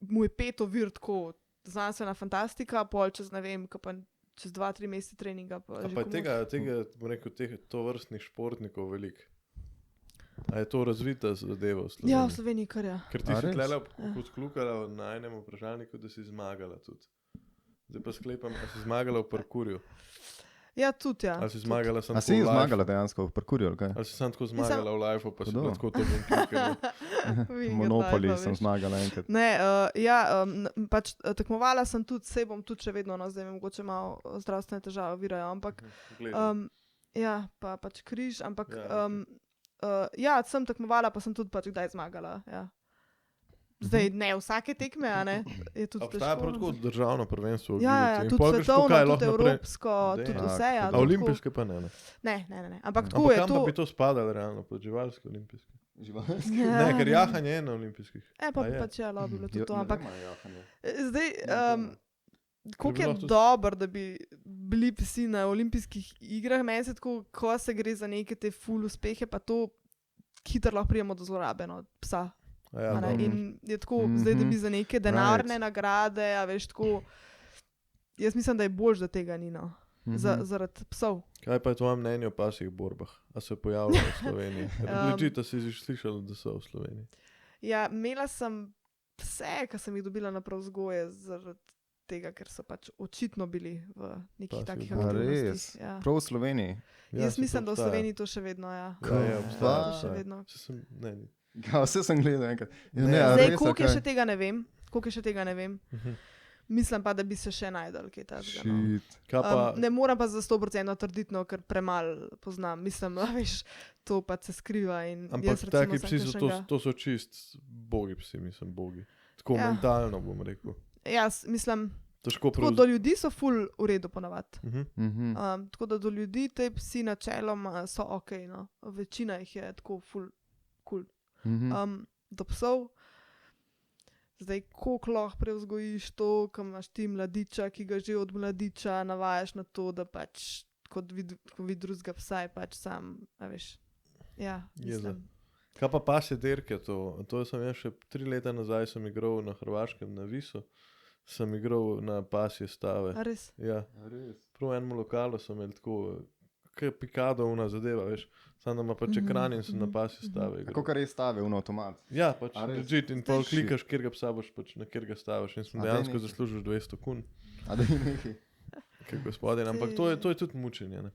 mu je 5 ovir tako znanstvena fantastika, pol čez, čez 2-3 mesece treninga. Pa je tega, bom rekel, to vrstnih športnikov veliko. A je to razvita zadeva v Sloveniji? Ja, v Sloveniji kar je. Ker ti si tlela odklukala na enem vprašalniku, da si zmagala tudi. Zdaj pa sklepam, da si zmagala v parkourju. Ja, tudi, ja. Ali si zmagala samo v live? A si zmagala dejansko v parkourju, ali kaj? Ali si samo tako zmagala v live, pa si bila tako to bom klikala? Monopoly sem zmagala enkrat. Ne, pač tekmovala sem tudi, sej bom tudi še vedno, zdaj mi mogoče malo zdravstvene težave ovirajo, ampak ja, pa pač križ, ampak ja, sem tekmovala, pa sem tudi pač kdaj zmagala, ja. Zdaj ne vsake tekme, je tudi težko. Obstaja prav tako državno prvenstvo. Ja, tudi svetovno, tudi evropsko, tudi vse. A olimpijske pa ne? Ne. Ampak tako je to. Kam pa bi to spadalo realno, pod živalske olimpijske? Ne, ker jahanje je na olimpijskih. Pa pač je bilo tudi to, ampak zdaj, koliko je dobro, da bi bili psi na olimpijskih igrah, meni se tako, ko se gre za neke te ful uspehe, pa to hitro lahko prijemo do zlorabe psa. Ja, in je tako, zdaj da bi za neke denarne nagrade, a veš tako, jaz mislim, da je boljš, da tega ni, zaradi psov. Kaj pa je tvoje mnenje o pasjih borbah? A se pojavljajo v Sloveniji? Ležite si slišali, da so v Sloveniji? Ja, imela sem pse, ki sem jih dobila na pravzgoje, zaradi tega, ker so pač očitno bili v nekih takih aktivnostih. Ja. Prav v Sloveniji? Jaz mislim, da v Sloveniji to še vedno, ja. Ja, obstaja. Še vedno. Ja, vse sem gledal enkrat. Zdaj, koliko še tega ne vem. Mislim pa, da bi se še najdel kaj takega. Ne moram pa za 100% trditi, ker premalo poznam. Mislim, veš, to pa se skriva. Ampak taki psi to so čist bogi psi, mislim, bogi. Tako mentalno bom rekel. Jaz mislim, težko Tako do ljudi so ful v redu ponavadi. Mhm. Tako da do ljudi te psi načeloma so ok, no. Večina jih je tako ful cool. Mhm. Do psov, zdaj koliko lahko prevzgojiš to, ko imaš ti mladiča, ki ga že od mladiča navajaš na to, da pač kot vid drugega psa je pač sam, a veš. Ja, mislim. Kaj pa pasje dirke, to sem jaz še 3 leta nazaj sem igral na Hrvaškem, na Visu, sem igral na pasje stave. A res? Ja, Res. prav enemu lokalu sem imel tako, kaj pikado una zadeva, veš, sam da ima pač ekran in sem na pasje stave igral. Kako kar je stave v avtomat? Ja, pač A res? legit in pol klikaš, kjer ga psa boš pač na kjer ga staviš in sem A daj dejansko nekaj. zaslužil 200 kun, A da je nekaj. kaj gospodin, ampak to je tudi mučenje, ne.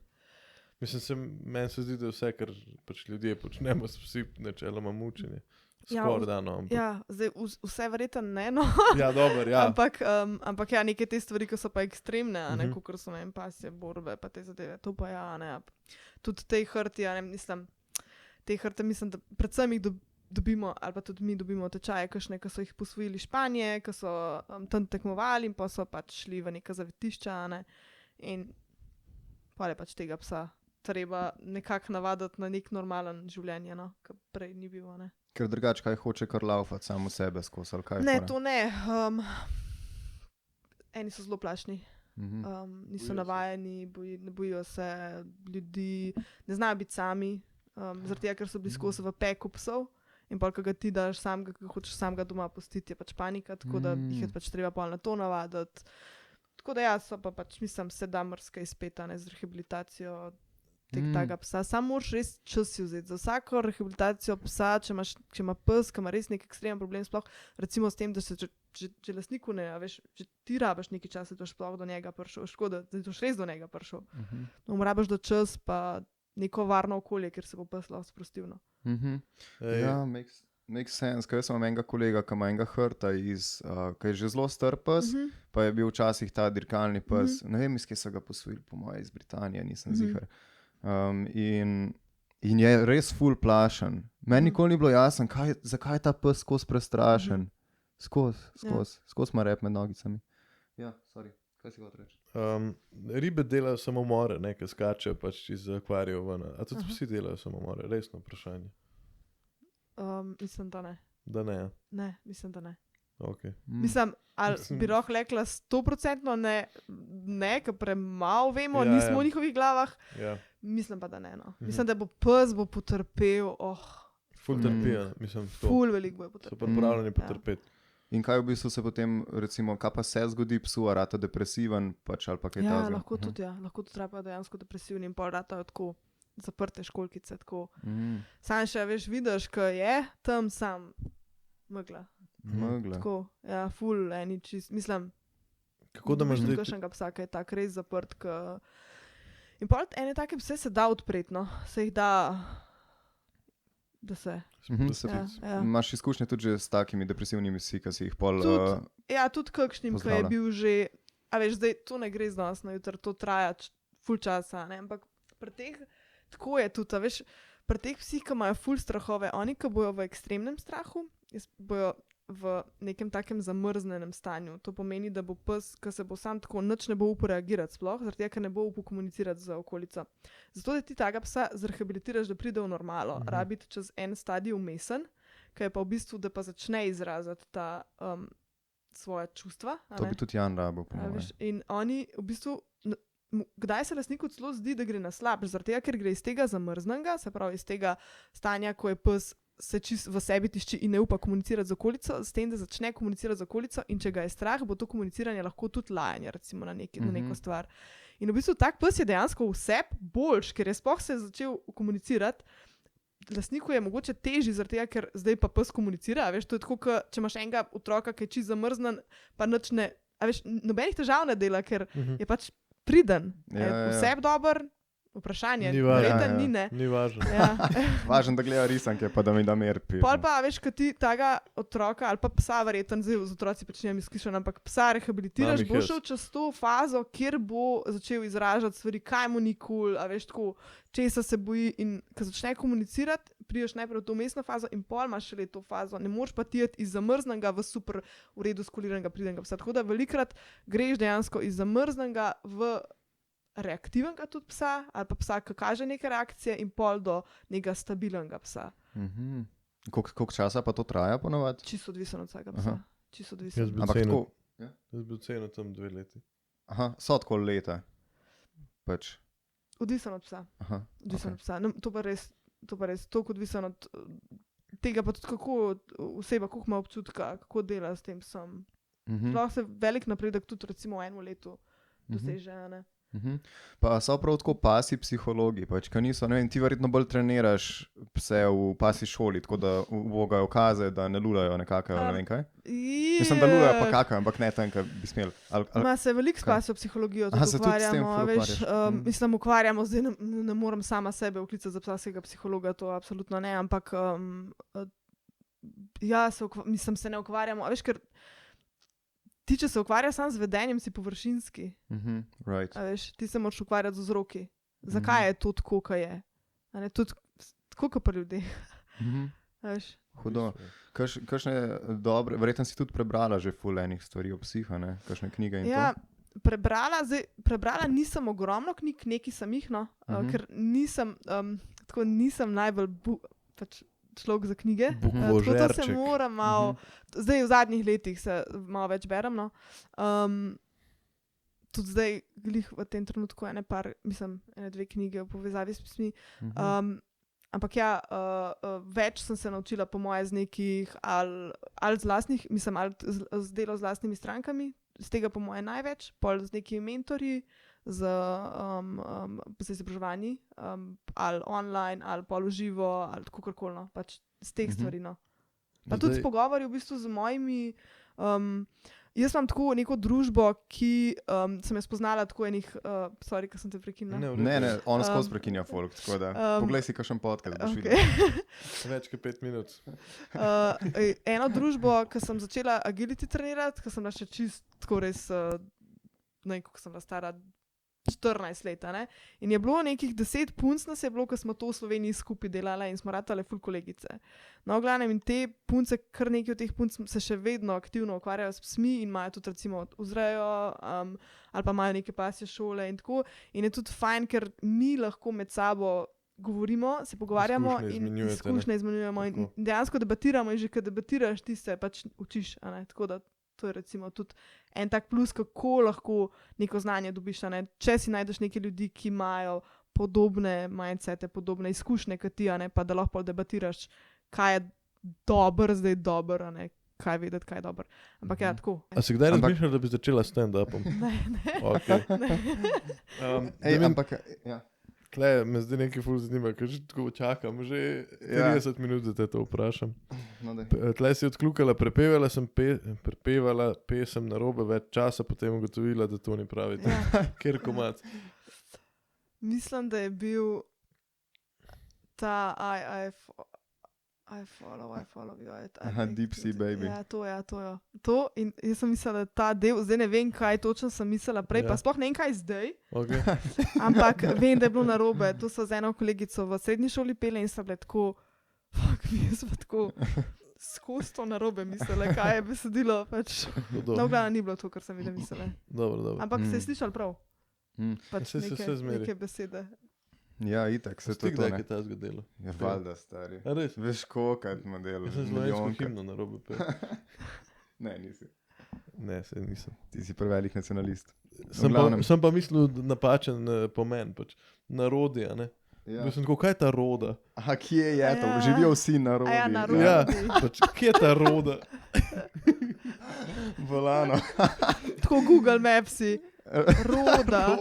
Mislim, meni se zdi, da je vse, kar pač ljudje počnemo, s psi načeloma mučenje. Skoraj da, no. Ja, zdaj vse verjetno ne, no. Ja, dobro, ja. Ampak ja, neke te stvari, ki so pa ekstremne, a ne, kakor so, ne vem, pasje, borbe, pa te zadeve, to pa ja, ne. Tudi te hrti, ja, ne, mislim, da predvsem jih dobimo, ali pa tudi mi dobimo tečaje, kakšne, ki so jih posvojili Španije, ki so tam tekmovali in pa so pač šli v neka zavetišča, a ne. In pa je pač tega psa treba nekako navaditi na nek normalen življenje, no, ki prej ni bil, a ne. Ker drugače kaj hoče kar laufati samo sebe skozi, ali kaj? Ne, fora? to ne. Eni so zelo plašni, niso navajeni, bojijo se ljudi, ne znajo biti sami, zaradi tega, ker so bili skozi v peku psov in pol, ko ga ti daš samega, ko hočeš samega doma pustiti, je pač panika, tako da jih je pač treba pol na to navaditi. Tako da ja, so pa pač, mislim, se da marsikaj izpetane z rehabilitacijo tega psa. Sam moraš res čas si vzeti. Za vsako rehabilitacijo psa, če ima pes, ki ima res nek ekstremen problem, sploh recimo s tem, da se že lastniku ne, veš, že ti rabiš nekaj časa, da sploh do njega prišel. Škoda, da boš res do njega prišel. No, rabiš do čas pa neko varno okolje, kjer se bo pes lahko sprostil. No. Ja, makes sense. Kaj sem enega kolega, ki ima enega hrta ki je že zelo star pes, pa je bil včasih ta dirkalni pes. Ne vem, iz kje so ga posvojili, po moje iz Britanije, nisem ziher. In je res ful plašen. Meni nikoli ni bilo jasno, zakaj je ta pes skozi prestrašen. Skozi ima rep med nogicami. Ja, sorry. Kaj si hotel reči? Ribe delajo samomore, ne, ki skačejo pač iz akvarijev ven. A tudi psi delajo samomore? Resno vprašanje. Mislim, da ne. Da ne, ja. Ne, mislim, da ne. Okay. Mislim, ali bi lahko rekla 100% ne, ker premalo vemo, nismo v njihovih glavah. Ja. Mislim pa, da ne. No. Mislim, da bo pes potrpel. Ful trpijo, mislim. Ful veliko bo potrpel. So pripravljeni potrpeti. In kaj v bistvu se potem, recimo, kaj pa se zgodi psu, a rata depresiven, pač ali pa kaj takega? Lahko tudi, ja. Lahko tudi trapajo dejansko depresivni in pol ratajo tako zaprte školjkice. Sam še, veš, vidiš, ko je tam sam megla. Tako, ja, ful eni čist, mislim, kako da imaš zdaj kakšnega psa, ki je tak res zaprt, in pol ene take pse se da odpreti, no, se jih da se. Imaš izkušnje tudi že s takimi depresivnimi psi, ki si jih pol tudi kakšnim, ki je bil že, a veš, zdaj to ne gre z nas na jutro, to traja ful časa, ne, ampak pri teh, tako je tudi, a veš, pri teh psih, ki imajo ful strahove, oni, ki bojo v ekstremnem strahu, bojo v nekem takem zamrznenem stanju. To pomeni, da bo pes, ki se bo sam tako nič ne bo upal reagirati sploh, zaradi tega, ker ne bo upal komunicirati z okolico. Zato, da ti tega psa zrehabilitiraš, da pride v normalo, rabiti čez en stadij vmesen, ki je pa v bistvu, da pa začne izraziti ta svoje čustva. To bi tudi Jan rabil, po mojem. In oni v bistvu, kdaj se lastniku celo zdi, da gre na slabš, zaradi tega, ker gre iz tega zamrznega, se pravi iz tega stanja, ko je pes se čist v sebi tišči in ne upa komunicirati z okolico, s tem, da začne komunicirati z okolico in če ga je strah, bo to komuniciranje lahko tudi lajanje, recimo na neko stvar. In v bistvu tak pes je dejansko vse boljš, ker je sploh se začel komunicirati. Lastniku je mogoče težji, zaradi tega, ker zdaj pa pes komunicira, veš, to je tako, če imaš enega otroka, ki je čist zamrznen, pa nič ne, a veš, nobenih težav ne dela, ker je pač priden, vse dober, Vprašanje, Ni važno. verjetno ni, ne. Ni važno. Ja. Važno, da gleda risanke, pa da mi da mer pi. Pol pa, veš, ko ti tega otroka ali pa psa, verjetno zdaj z otroci počnem izkušen, ampak psa rehabilitiraš, Mam jih bo jaz. šel čez to fazo, kjer bo začel izražati stvari, kaj mu ni kul, a veš tako, česa se boji in ko začne komunicirati, prideš najprej v to mestno fazo in pol imaš šele to fazo. Ne moreš pa tijeti iz zamrznega v super v redu skoliranega pridnega psa. Tako da velikrat greš dejansko iz zamrznega v reaktivnega tudi psa, ali pa psa, ki kaže neke reakcije in pol do nekega stabilnega psa. Koliko časa pa to traja ponovadi? Čisto odvisen od vsega psa. Čisto Jaz odvisen. bi Ampak cenil, tako, jaz bi cenil tam 2 leti. aha, so tako leta. Pač, Odvisen od psa. aha, Odvisen okej. od psa. No, to pa res toliko odvisen od tega, pa tudi kako oseba, koliko ima občutka, kako dela s tem psom. Sploh se velik napredek tudi recimo v enem letu doseže, a ne. Pa so prav tako pasji psihologi, pač, ki niso, ne vem, ti verjetno bolj treniraš pse v pasji šoli, tako da ubogajo kaze, da ne lulajo nekako, ne vem kaj. Mislim, da lulajo pa kakajo, ampak ne tam, kaj bi smeli. Ma se veliko s pasjo psihologijo Aha, tudi se tudi s tem ukvarjamo, ful veš, ukvarjaš. mislim, ukvarjamo, zdaj ne morem sama sebe vklicati za psovskega psihologa, to absolutno ne, ampak ja, mislim, se ne ukvarjamo, a veš, ker ti, če se ukvarjaš samo z vedenjem, si površinski. Right. A veš, ti se moraš ukvarjati z vzroki. Zakaj je to tako, kot je? A ne, tudi tako, kot pri ljudeh. A veš? Hudo. Kakšne dobre, verjetno si tudi prebrala že ful enih stvari o psih, ne? Kakšne knjige in Ja, to? prebrala nisem ogromno knjig, nekaj sem jih, no, ker nisem najbolj pač človek za knjige. Tako da se moram malo, zdaj v zadnjih letih se malo več berem, no. Tudi zdaj, glih v tem trenutku ene 2 knjige v povezavi s psmi. Ampak ja, več sem se naučila po moje z nekih ali z lastnih, mislim, ali z delo z lastnimi strankami, z tega po moje največ, pol z nekimi mentorji, z izobraževanji, ali online, ali pol v živo, ali kakorkoli, no, pač z teh stvari, no. Pa tudi s pogovori v bistvu z mojimi, jaz imam tako neko družbo, ki sem jo spoznala tako enih, sorry, ker sem te prekinila. Ne, on skozi prekinja folk, tako da poglej si kakšen podcast, boš Okay. videl. Več kot 5 minut. Eno družbo, ki sem začela agility trenirati, ki sem bila še čist tako res, ne vem, koliko sem bila stara, 14 let, ne? In je bilo nekih 10 punc nas je bilo, ko smo to v Sloveniji skupaj delali in smo ratale ful kolegice. No, v glavnem, in te punce, kar nekaj od teh punc se še vedno aktivno ukvarjajo s psmi in imajo tudi recimo vzrejo, ali pa imajo neke pasje šole in tako. In je tudi fajn, ker mi lahko med sabo govorimo, se pogovarjamo in izkušnje izmenjujemo in dejansko debatiramo in že kad debatiraš, ti se pač učiš, a ne, tako da to je recimo tudi en tak plus, kako lahko neko znanje dobiš, a ne, če si najdeš neke ljudi, ki imajo podobne mindsete, podobne izkušnje kot ti, a ne, pa da lahko debatiraš, kaj je zdaj dobro, a ne, kaj vedeti, kaj je dobro. Ampak ja, tako. A si kdaj razmišljala, da bi začela stand-upom? Ne. Okay. Ej, ampak, ja. Tle, me zdaj nekaj ful zanima, ker že tako čakam, že 30 minut, da te to vprašam. No, Tle si odkljukala, prepevala pesem na robe več časa, potem ugotovila, da to ni pravi. Ja. Kjer komad? Mislim, da je bil ta I follow you. Aha, Deep Sea Baby. Ja, to je. To in jaz sem mislila, da ta del, zdaj ne vem, kaj točno sem mislila prej, pa sploh ne vem, kaj zdaj. Okay. Ampak vem, da je bilo narobe. To so z eno kolegico v srednji šoli pele in so bile tako, mi smo tako skozi to narobe mislile, kaj je besedilo. Pač. No, glavno ni bilo to, kar sem videla mislila. Dobro. Ampak se je slišal prav. Pač neke besede. Ja, itak se to ne. Kdaj je ta zgodilo? Ja, valjda, stari. A res? Veš, kolikrat ima delo. Jaz sem slovensko himno na robe pel. Ne, nisi. Ne, se nisem. Ti si prevelik nacionalist. Sem pa mislil napačen pomen, pač narodi, a ne? Ja. Mislim, kaj je ta roda? Aha, kje je to? Živijo vsi narodi. Ja, narodi. Ja, pač, kje je ta roda? Volano. Tako Google Mapsi. Roda.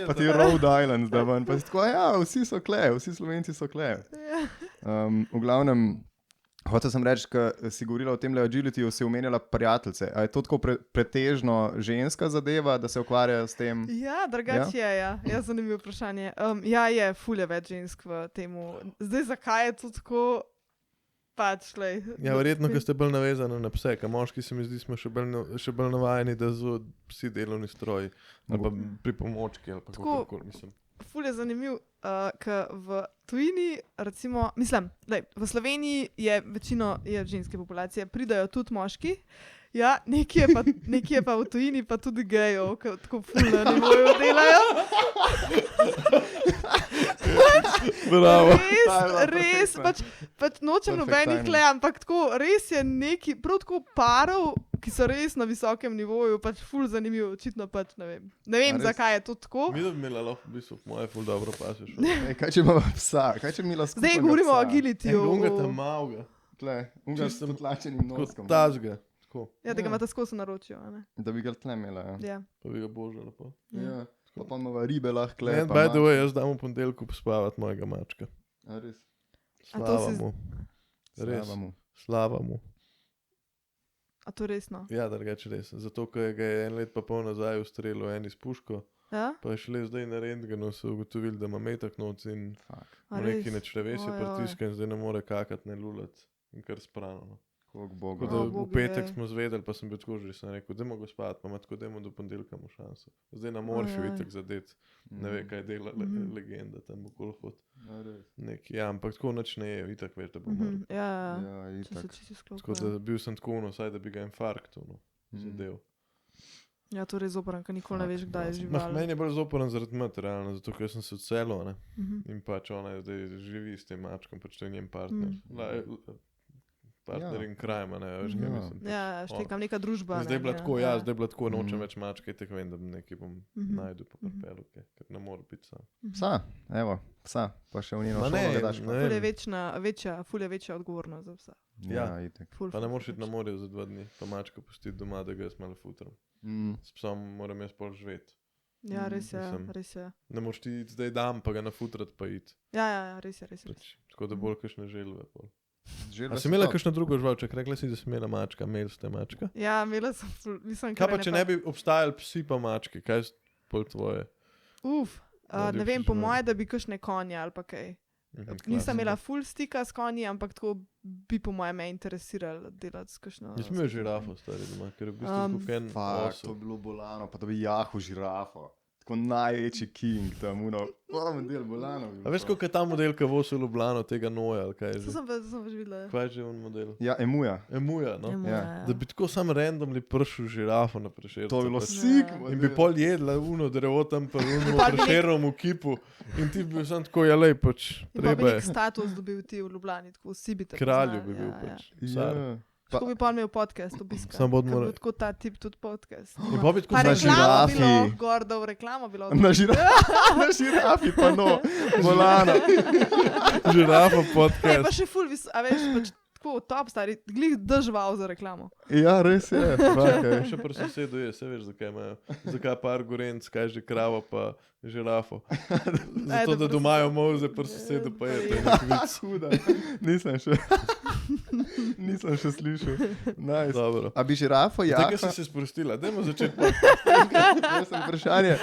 Pa ti Rhode Island, da ven. Pa si tako, ja, vsi so kle, vsi Slovenci so kle. V glavnem, Hotel sem reči, ko si govorila o tem agilityju, si omenjala prijateljice. A je to tako pretežno ženska zadeva, da se ukvarjajo s tem? Ja, drugače je, ja. Ja, zanimivo vprašanje. Ja, je fulje več žensk v temu. Zdaj, zakaj je to tako? Pač, ja, verjetno, ker ste bolj navezani na pse, ker moški se mi zdi, smo še bolj navajeni, da so psi delovni stroji ali pa pripomočki ali pa kakorkoli, mislim. Ful je zanimiv, ker v tujini, recimo, mislim, v Sloveniji je večino ženske populacije, pridajo tudi moški, ja, nekje pa v tujini pa tudi gejev, ki tako ful na nivoju delajo. Bravo. Res, pač nočem nobenih ampak tako, res je neki, prav tako parov, ki so res na visokem nivoju, pač ful zanimivo, očitno pač, ne vem zakaj je to tako. Mi da bi imela lahko v bistvu moje ful dobro paseš. Kaj če imamo psa, kaj če imela skupnega psa? Zdaj govorimo o agilityju. Unga tam malga. Tle, unga s potlačenim noskom. Kot tazga. Ja, da ga imate skozi naročijo, a ne? Da bi ga tle imela, ja. Pa bi ga božala pa. Ja, pa imamo ribe lahko tle. By the way, jaz dam v ponedeljku spavati mojega mačka. A res? Slava mu. Res, slava mu. A to resno? Ja, drugače res. Zato, ker ga je 1 let pa pol nazaj ustrelil en iz puško, ja? Pa je šele zdaj na rentgenu so ugotovili, da ima metak noc in neki na črevesje pritiska in zdaj ne more kakati, ne lulati in kar sprano. Tako da v petek smo zvedeli, pa sem bil tako že, sem rekel, dajmo go spati, pa ima tako, dajmo do ponedeljka mu šanso. Zdaj na morfiju itak zadet, ne ve, kaj dela legenda tam okoli hod. Neki, ja, ampak tako noč ne je, itak veš, da bo umrl. Ja, itak. Tako da bil sem tako, saj da bi ga infarkt zadev. Ja, to je res zoporen, ker nikoli ne veš, kdaj je žival. Meni je bolj zoporen zaradi materialno, zato ker sem se odselil, ne. In pač ona je zdaj živi s tem mačkom, pač to je njen partner. Partner in krajma, ne, veš, kaj mislim. Ja, štekam neka družba. Zdaj je bila tako, ja, zdaj je bila tako, nočem več mačke, tako vem, da nekaj bom najdu po karpelu, ker ne more biti sam. Psa, evo, psa, pa še v njeno šolo ga daš. Ful je večja odgovornost za psa. Ja, itek. Pa ne moreš iti na morje za 2 dni, pa mačka pustiti doma, da ga jaz malo futram. S psom moram jaz pol živeti. Ja, res je. Ne moreš ti iti zdaj dan, pa ga nafutrat pa iti. Ja, res je. Tako da bolj kakšne želve pol. A si imela kakšno drugo živalček? Rekla si, da si imela mačka, imeli ste mačka? Ja, imela sem, mislim, kaj pa, če ne bi obstajali psi pa mački, kaj je pol tvoje? Ne vem, po moje, da bi kakšne konje ali pa kaj. Nisem imela ful stika s konji, ampak tako bi po moje me interesiralo delati s kakšno... Jaz sem imel žirafo stari doma, ker je v bistvu kuken osel. To bi bilo bolano, pa da bi jahu žirafo. Tako največji king tam, model bolano. A veš, koliko je ta model, ki vozi v Ljubljano, tega Noja, ali kaj je že? To sem več videla. Kaj je že on model? Ja, Emuja, no? Ja. Da bi tako sam randomly prišel žirafo na Prešercu. To bi bilo sik model. In bi pol jedla uno drevo tam pa uno Prešerom v kipu. In ti bi bil sam tako, ja lej, pač treba je. In pa bi nek status dobil ti v Ljubljani, tako vsi bi te poznali. Kralju bi bil pač. Tako bi pa imel podcast obiska. Sam bod mora... Tako ta tip tudi podcast. In pa bi tako na žirafi. Pa reklama bilo, gordo v reklamo bilo. Na žirafi pa no, bolano. Žirafa podcast. Pa še ful, a veš, pač tako top stari, glih držval za reklamo. Ja, res je. Še pri sosedu je, se veš, zakaj imajo. Zakaj pa argurenc, kaj že kravo pa žirafo. Zato, da domajo moze pri sosedu pa je. To je nek vic. Huda. Nisem še slišal. Nice. Dobro. A bi žirafo jaha? Tako si se sprostila, dajmo začeti podcast. Jaz sem vprašanje.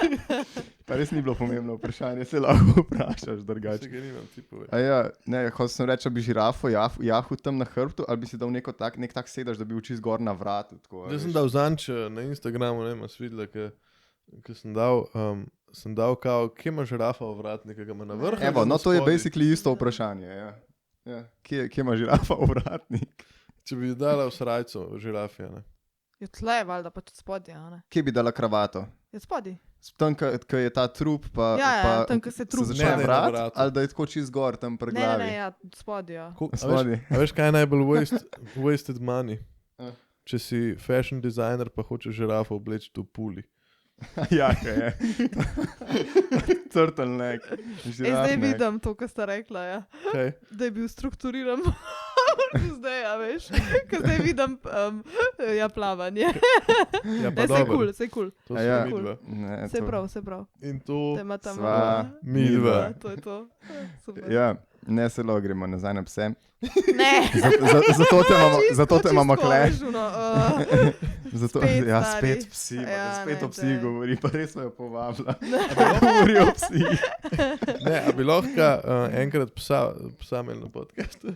Pa res ni bilo pomembno vprašanje, se lahko vprašaš drugače. Se ga nimam tipove. A ja, ne, hotel sem reči, da bi žirafo jahu tam na hrbtu, ali bi si dal nek tak sedaž, da bi bil čist gor na vratu. Jaz sem dal zanč na Instagramu, ne, imaš videla, ker sem dal kao, kje ima žirafa v vratnik, ki ga ima na vrhu. Evo, no to je basically isto vprašanje, ja. Kje ima žirafa v vratnik? Če bi dala v srajco žirafija, ne. Je tle, valjda, pač spodje, a ne. Kje bi dala kravato? Je spodje. Tam, ko je ta trup, pa tam, ko se trup začne vrat, ali da je tako čist gor tam pri glavi? Ne, ja, spodje, ja. A veš, kaj je najbolj wasted money? Če si fashion designer, pa hočeš žirafo obleči v puli. Ja, kaj je. Turtleneck. Zdaj vidim to, kar sta rekla, ja. Kaj? Da je bil strukturiran. Zdaj, ja, veš. Ker zdaj vidim plavanje. Ja, pa dobro. Sej kul. To smo midva. Sej prav. In to sva midva. To je to. Super. Ja. Ne, selo gremo nazaj na pse. Ne. Zato te imamo kle. Spet, Ja, stari. spet psi, Ja, spet ne, o psih daj. govori, pa res smo jo povabila. Govori o psih. Ne, a bi lahko enkrat psa imeli na podcastu?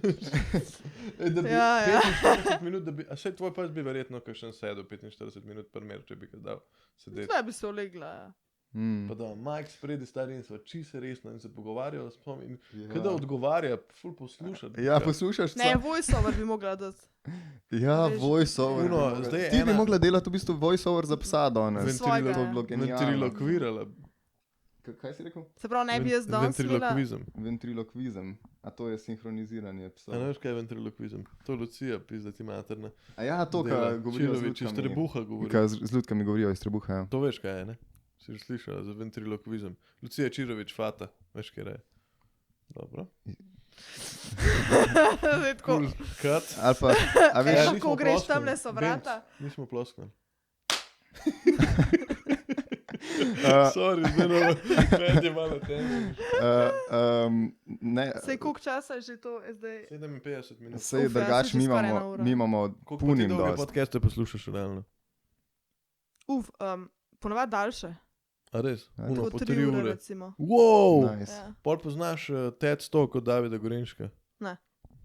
Da bi Ja, ja. 45 minut, da bi, a saj tvoj pas bi verjetno kakšen sedel 45 minut primer, če bi ga dal sedeti. Zdaj bi se olegla. Ja. Pa da Mike spredi stari in sva čisto resno in se pogovarjala s psom in kada odgovarja, ful poslušati. Ja, poslušaš psa. Ne, voiceover bi mogla dati. Ja, Veš, voiceover. Uno, bi mogla- zdaj je Ti bi ena- mogla delati v bistvu voiceover za psa danes. Svojega, To ja. bi bilo genialno. Ventriloquirala. Kaj si rekel? Se pravi, ne bi jaz danes imela... Ventriloquizem. Ventriloquizem. A to je sinhroniziranje A ne psa. veš kaj je ventriloquizem? To Lucija pizda ti materna. A ja, to, kar govorijo z Čirovič iz ljudkami. trebuha govori. Kaj z ljudkami govorijo iz trebuha, ja. To veš kaj je, ne? Si že slišala za ventriloquizem. Lucija Čirovič fata. Veš kaj je? Dobro. Zdaj tako. Cool cut. Ali pa, a veš, Ja, Veš, nismo ko greš ploskali. tamle so vrata. Nismo ploskali. uh, Sorry, zdaj je malo tension. ne, Sej, koliko časa je že to zdaj? 57 minut. sej Uf, ja, drugač saj že skoraj ena ura. mi imamo Koliko ti punim dolge dost. podcaste poslušaš realno? Ponovadi daljše. A res? Ja, Uno, Po po 3 3 ure, ure. recimo. Wow! Nice. Ja. Pol poznaš TED 100 kot Davida Gorenška? Ne.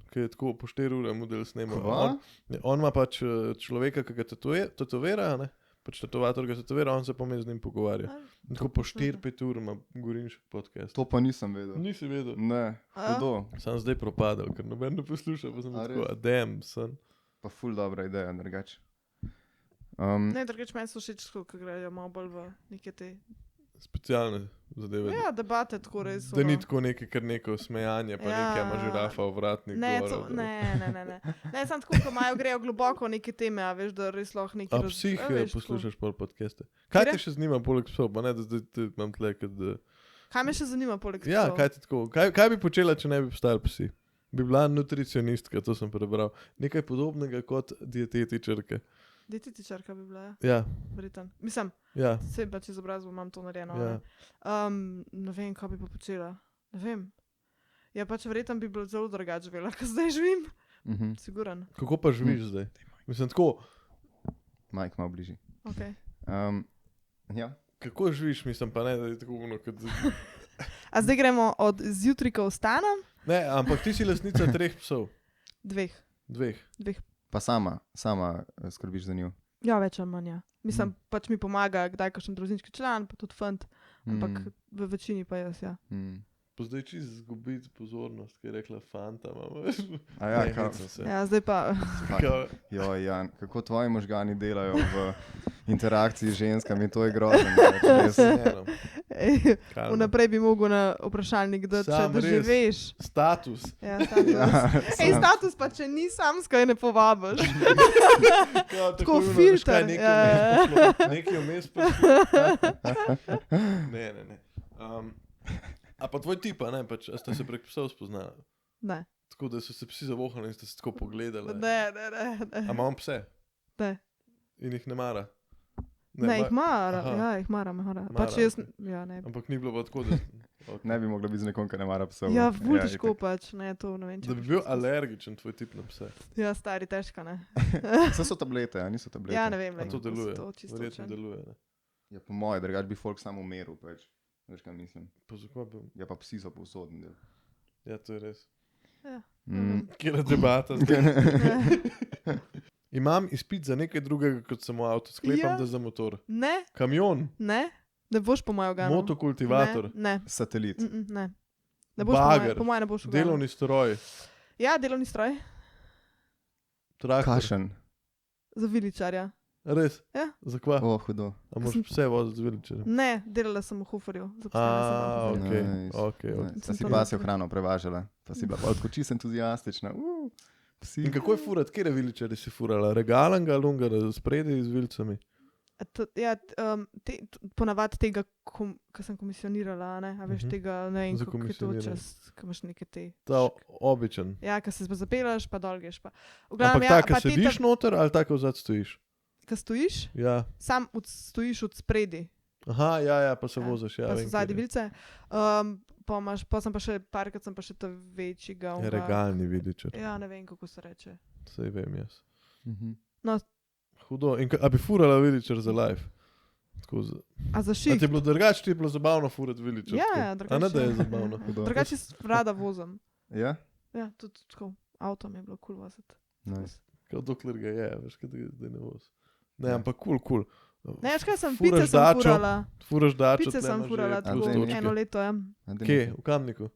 Ki je tako po 4 ure model snemal. Kva? On ima pač človeka, ki ga tatovira, ne? Pač tatovator ga tatovira, on se pomeni z njim pogovarja. In tako po 4-5 ur ima Gorenšek podcast. To pa nisem vedel. Nisi vedel. Ne, A? hudo. Sam zdaj propadal, ker noben ne posluša, pa sem A tako, res? damn, son. Pa ful dobra ideja, drugač. Ne, drugače meni so všeč, ko grejo malo bolj v neke te... Specialne zadeve. Ja, debate tako res. Da ni ono. tako neki kar neko smejanje, pa Ja. nekaj ima žirafa v vratnik. Ne, gor, to, ali- ne. Ne, samo tako, ko imajo grejo globoko v neke teme, a veš, da res lahko neki... A psih poslušaš pol podcaste. Kaj te še zanima poleg psov, pa ne, da zdaj te imam tle, kad... Kaj me še zanima poleg Ja, psov? kaj ti tako, kaj bi počela, če ne bi obstajali psi? Bi bila nutricionistka, to sem prebral. Nekaj podobnega kot dietetičarka. Dietetičarka bi bila, ja. Ja, Verjetno. Mislim, ja, vse pač izobrazbo imam to narejeno. ja. Ne vem, kaj bi pa počela. Ne vem. Ja, pač verjetno bi bilo zelo drugače živela, kot zdaj živim. Mhm. Siguran. Kako pa živiš zdaj? Mislim, tako, Mike malo bližji. Okay. Ja. kako živiš, mislim, pa ne, da je tako ono, kot... A zdaj gremo od zjutraj, ko vstanem? Ne, ampak ti si lastnica 3 psov. 2. 2. Pa sama skrbiš za njo. Ja, več ali manj. Ja. Mislim, pač mi pomaga, kdaj kakšen družinski član, pa tudi fant, ampak v večini pa jaz, ja. Pa zdaj čist zgubiti pozornost, ker je rekla fanta, mama. A ja, Ne, kao, hecam se. Ja, zdaj pa... Kao- joj, Jan, kako tvoji možgani delajo v interakciji z ženskami, to je grozno. Res. Ne, no, kalma. Vnaprej bi mogel na vprašalnik dati, če Sam da res. že veš. Status. Ja, status. Ej, status pa, če ni samska, ne povabiš. Kao, Tako ono, veš filter, kaj, ja. Nekaj vmes prišlo. Ne. A pa tvoj tip, a ne, pač, a ste se prek psov spoznali? Ne, Tako da so se psi zavohali in ste se tako pogledali. ne. A imam pse? Ne. In jih ne mara? Ne, jih mara, Aha. ja, jih mara. Mara, Pač jaz, ok. ja, ne. Ampak ni bilo pa tako, da... Okay. Ne bi mogla biti z nekom, ki ne mara psov. Ja, ful itak. težko pač, ne, to ne vem. če Da bi boš bil poskusil. alergičen tvoj tip na pse. Ja, stari, težko, ne. Saj so tablete, a niso tablete. Ja, ne vem, A lej, to kako se deluje? to čisto Verjetno učen. deluje, ne? Ja, po moje, drugač bi folk samo umeril, pač. Veš, kaj mislim. Pa zakaj bi... Ja, pa psi so povsodni del. Ja, to je res. Mhm. Kjera debata zdaj. Imam izpit za nekaj drugega, kot samo avto. Sklepam, Ja. da za motor. Ne, Kamion, ne boš po mojem ganu. motokultivator, Ne. Satelit. Ne. Ne boš Bager, po mojem ne boš v Ganu. delovni stroj, Ja, delovni stroj. traktor. Kašen. Za viličarja. Res? Ja. Zakva? O, hudo. A moraš pse voziti z veličarjem? Ne, delala sem v Huferju. Zaposlena sem v Hoferju. Nice. ok. Nice. Pa si Sem pasjo tam- hrano prevažala. Pa si bila pa odkoči sem entuzijastična. Psi. In kako je furat, kje je viličarje si furala? Regalanga, lunga, spredi z vilcami? Ja, ponavadi tega, kar sem komisionirala, a ne, a veš, Mhm. tega, ne vem, Za kako je to komisioniranje. čas, ko imaš neke te. Ta običen. Ja, ko se zapelaš, pa dolgeš. Pa. Ampak ja, tako, pa te sediš noter ali tako vzad stojiš? Ko stojiš, Ja, sam stojiš od spredi. Aha, ja, pa se voziš. Ja, pa so zadnji vilice. Pa sem pa še parkrat sem pa še ta večjega. Regalni viličer. Ja, ne vem, kako se reče. Sej vem jaz. No. Hudo. A bi furala viličer za live? A za šik? A ti je bilo drugače, ti je bilo zabavno furati viličer? Ja, drugače. A ne, da je zabavno. Drugače rada vozim. Ja? Ja, tudi tako. Avto mi je bilo cool voziti. Nice. Kao dokler ga je, veš, kad ga ne voz. Ne, ampak cool. Ne, veš kaj sem, pice sem furala. Furaš dačo. Pice sem furala tako eno leto, ja. Kje? V Kamniku?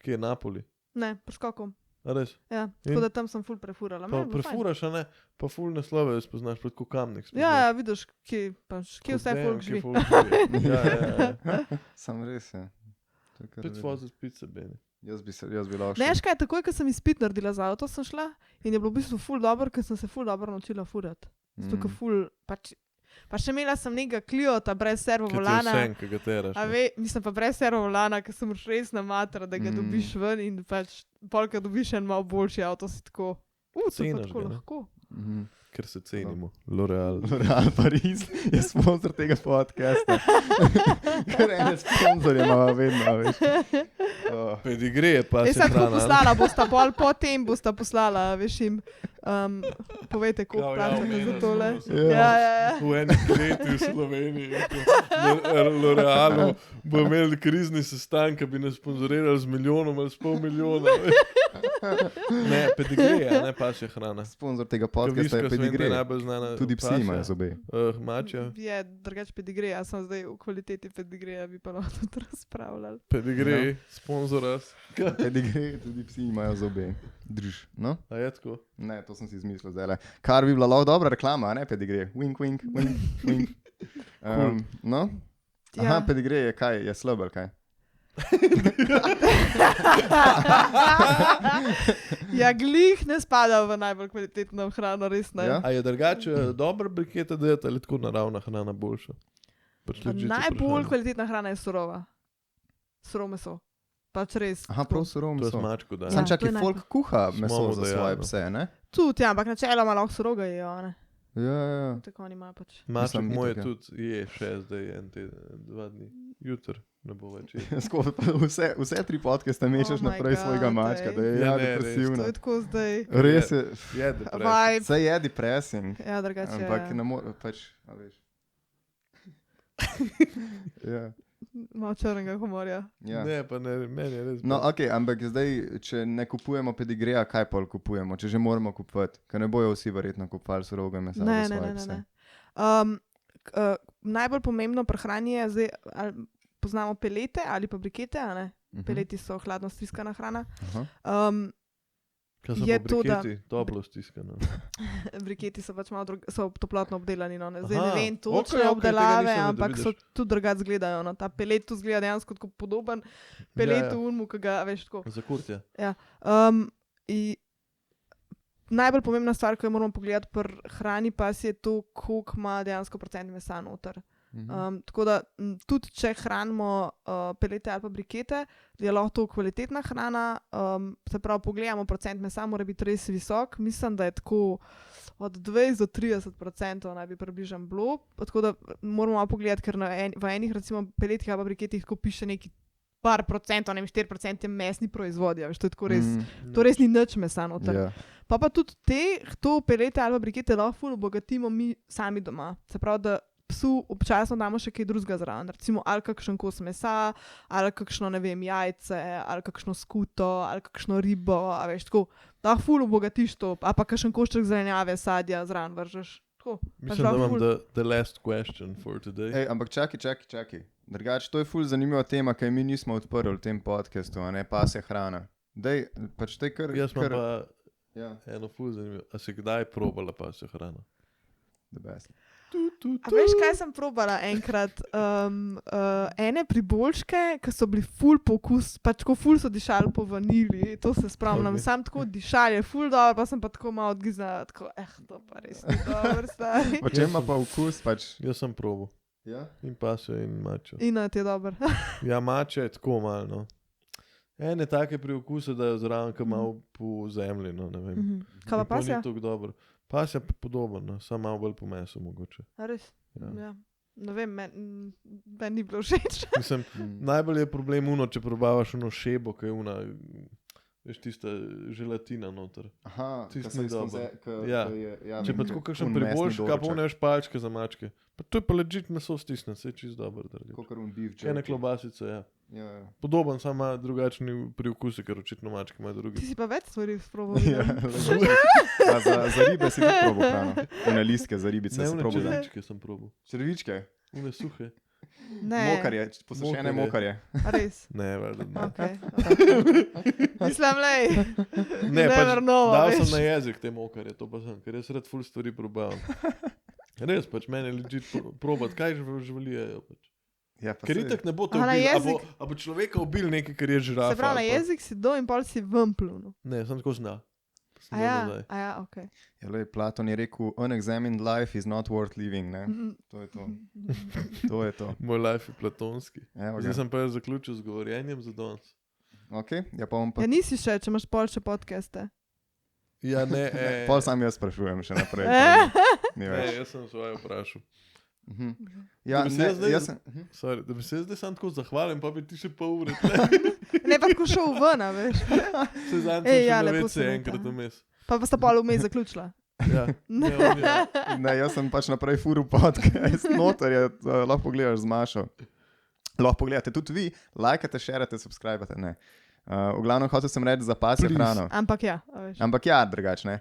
Kje? Napoli? Ne, Prškokom. A res? Ja, tako da tam sem ful prefurala. Pa prefuraš, a ne? Pa ful naslove spoznaš, predko Kamnik spoznaš. Ja, vidiš, kje vse folk živi. Ja. Sam res, ja. Spet voziti pice, Beni. Jaz bi lahko šel. Ne, veš kaj, takoj, ko sem izpit naredila za avto, sem šla in je bilo v bistvu ful dobro, ker sem se ful dobro naučila furati. Zato, ker ful, pa še imela sem nekega Cliota brez servo volana. Ki ga teraš. Mislim pa brez servo volana, ker sem res namatra, da ga dobiš ven in pač polka dobiš en malo boljši avto, si tako, to pa tako lahko. Ker se cenimo. L'Oreal Paris je sponsor tega podcasta. Ker ene sponzorje imamo vedno, veš. Pedigreje pa se hrana. Jaz sem poslala, potem bosta poslala, veš jim, povejte, koliko plačate za tole. Ja. V eni kleti v Sloveniji. L'Orealu bo imeli krizni sestank, bi nas sponzorirali z milijonom ali s pol milijona. Ne, pedigreje, ne pasja hrana. Sponsor tega podcasta je pedigreje. Tudi psi imajo zobe. Mačja. Je drugače pedigreje, a sem zdaj v kvaliteti pedigreja, bi pa lahko tudi razpravljali. Pedigreje, sponzor us. Pedigreje, tudi psi imajo zobe. Drž, no? A je tako? Ne, to sem si izmislil zdaj. Kar bi bila lahko dobra reklama, ne pedigreje. Wink, wink, wink, wink. No? Aha, pedigreje je kaj? Je slab ali kaj? Ja, glih ne spada v najbolj kvalitetno hrano, res ne. Ja? A je drugače dobra briketa dejati ali tako naravna hrana boljša? Najbolj kvalitetna hrana je surova. Surovo meso. Pač res. Aha, prav surovo meso. To je smačko, da. Sam čak je folk kuha meso za svoje pse, ne? Tudi, ja, ampak načeloma lahko suroga jejo, ne? Ja. Tako oni imajo pač. Maček moj tudi je še zdaj en teden, 2 dni. Jutr ne bo več. Vse 3 podcaste mečeš naprej svojega mačka, da je depresivno. To je tako zdaj. Res je. Je depresivno. Vse je depressing. Ja, drugače je. Ampak ne more, pač, a veš. Ja. Malo črnega humorja. Ja. Ne, pa ne, meni je res. No, ok, ampak zdaj, če ne kupujemo pedigreja, kaj pol kupujemo? Če že moramo kupovati, ker ne bojo vsi verjetno kupovali surovega mesa za svoje pse. Najbolj pomembno pri hrani je zdaj, poznamo pelete ali pa brikete, a ne? Peleti so hladno stiskana hrana. Kaj so pa briketi? Toplo stiskano. Briketi so pač malo so toplotno obdelani. No. Zdaj ne vem točne obdelave, ampak so tudi drugače izgledajo. No. Ta pelet tu izgleda dejansko tako podoben peletu unmu, ki ga veš tako. Za kurtje. Ja. Najbolj pomembna stvar, ko jo moramo pogledati pri hrani pasje, je to, koliko ima dejansko procent mesa noter. Tako da tudi če hranimo pelete ali pa brikete, je lahko to kvalitetna hrana, se pravi pogledamo procent mesa, mora biti res visok, mislim, da je tako od 20 do 30% naj bi približno bilo, tako da moramo pogledati, ker v enih recimo peletih ali pa briketih tako piše neki par procentov, ne vem, 4% je mesni proizvod, ja, veš, to je tako res, to res ni nič mesa noter. Pa tudi to pelete ali pa brikete lahko ful obogatimo mi sami doma, se pravi, da psu občasno damo še kaj drugega zraven, recimo ali kakšen kos mesa, ali kakšno, ne vem, jajce, ali kakšno skuto, ali kakšno ribo, a veš, tako, da ful obogatiš to, a pa kakšen košček zelenjave, sadja zraven vržeš. Mislim, da imam the last question for today. Ej, ampak čakaj. Drugač, to je ful zanimiva tema, kaj mi nismo odprli v tem podcastu, a ne pasja hrana. Dej, pač te kar... Jaz imam pa eno ful zanimivo. A si kdaj probala pasja hrana? The best. A veš, kaj sem probala enkrat? Ene priboljške, ki so bili ful po okus, pač ko ful so dišali po vanilji, to se spomnim, sam tako dišali, je ful dobro, pa sem pa tako malo odgiznala, tako, to pa res ni dobro, stari. Po čem ima pa okus, pač? Jaz sem probal. Ja? In pasjo in mačo. In ti je dobro. Ja, mača je tako malo, no. Ene take pri okusu, da je zraven, ki malo po zemlji, no, ne vem. Kaj pa pasja? Ni tako dobro. Pasja pa podobno, samo malo bolj po mesu mogoče. A res? Ja. Ne vem, meni ni bilo všeč. Mislim, najbolj je problem če probavaš šebo, ki je veš, tista želatina noter. Aha, tisto ni dobro. Ja. Če pa tako kakšen priboljš, kaj pa vneš palčke za mačke. Pa to je pa legit meso stisne, se je čist dobro. Kakor beef jerky. Ene klobasice, ja. Ja. Podoben, samo ima drugačni priokusi, ker očitno mačke imajo drugi. Ti si pa več stvari sprobil. Ja, za ribe si tudi probal hrano. Une listke za ribice si probal. Ne, črvičke sem probal. Črvičke? Une suhe. Ne. Mokarje, posušene mokarje. A res? Ne, valjda ne. Okay. Mislim, lej. Ne, pač nova, dal veš. sem na jezik te mokarje, to pa sem, ker jaz rad ful stvari probavam. Res, pač meni je legit probat, kaj živalijo pač. Ja, pa Ker saj. itak ne bo to Aha, na ubil, jezik. a bo človeka ubil nekaj, kar je žirafa. Se pravi, na ali pa- jezik si do in pol si ven plunil. Ne, sem tako zna. Aja, ok. Ja, lej, Platon je rekel, unexamined life is not worth living, ne? To je to. To je to. Moj life je platonski. Evo Zdaj ga. sem pa jaz zaključil z govorjenjem za danes. Ok, ja pa bom pa... Ja, nisi še, če imaš pol še podcaste. Ja, ne, Pol sam jaz sprašujem še naprej. Ni ne, več. jaz sem svoje vprašal. Mhm. Ja, Da bi se ne, jaz zdaj- jaz sem... Sorry, da bi se jaz zdaj sam tako zahvalim, pa bi ti še pol ure. Ne, pa tako šel ven, a veš. Se zanj Ej, sem ja, še na lepo WC si rekel. enkrat vmes. Pa sta pol vmes zaključila. Ja, ne, on je. Ne, jaz sem pač naprej furil podcast, noter je, lahko pogledaš z Mašo. Lahko pogledate tudi vi, lajkate, šerate, subscribate, ne. V glavnem hotel sem reči za pasjo Please. hrano. Ampak ja, a veš. Ampak ja, drugačne.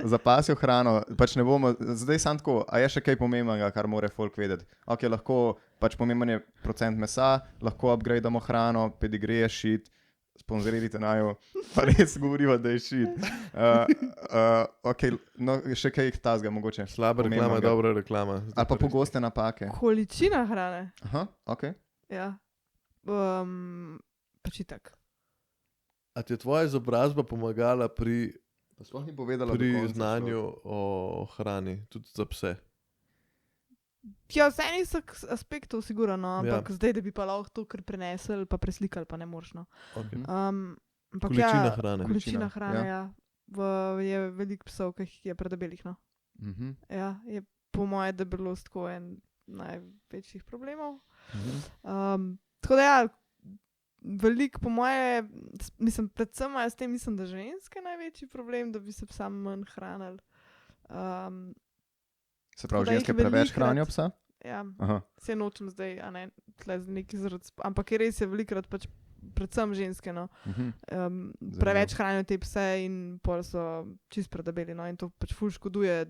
Za pasjo hrano, pač ne bomo, zdaj sam tako, a je še kaj pomembnega, kar more folk vedeti. Ok, lahko, pač pomemben je procent mesa, lahko upgradeamo hrano, pedigree je shit, sponzoririte najo, pa res govoriva, da je shit. Ok, no, še kaj tazga mogoče. Slaba reklama je pomembnega. dobra reklama. Ali pa pogoste napake. Količina hrane. Aha, ok. Ja. Pač itak. A ti je tvoja izobrazba pomagala pri Pa sploh ni povedala do konca, znanju o hrani, tudi za pse? Ja, z enih aspektov sigurno, ampak Ja. zdaj, da bi pa lahko to kar prenesel, pa preslikal, pa ne moš. No. Okay. Ampak Količina ja, hrane. Količina Količina, hrane, ja. ja. Je veliko psov, ki jih je predebelih. No. Mhm. Ja, je po mojem debelost tako en največjih problemov. Mhm. Tako da ja, veliko po moje, mislim, predvsem imajo s tem, mislim, da ženske največji problem, da bi se sam manj hranili. Se pravi, Tako da jih ženske preveč velikokrat- hranijo psa? Ja, Aha. se nočem zdaj, a ne, tle za neki izraz, ampak je res je velikokrat pač predvsem ženske, no. Mhm. Preveč hranijo te pse in pol so čist predebeli, no, in to pač ful škoduje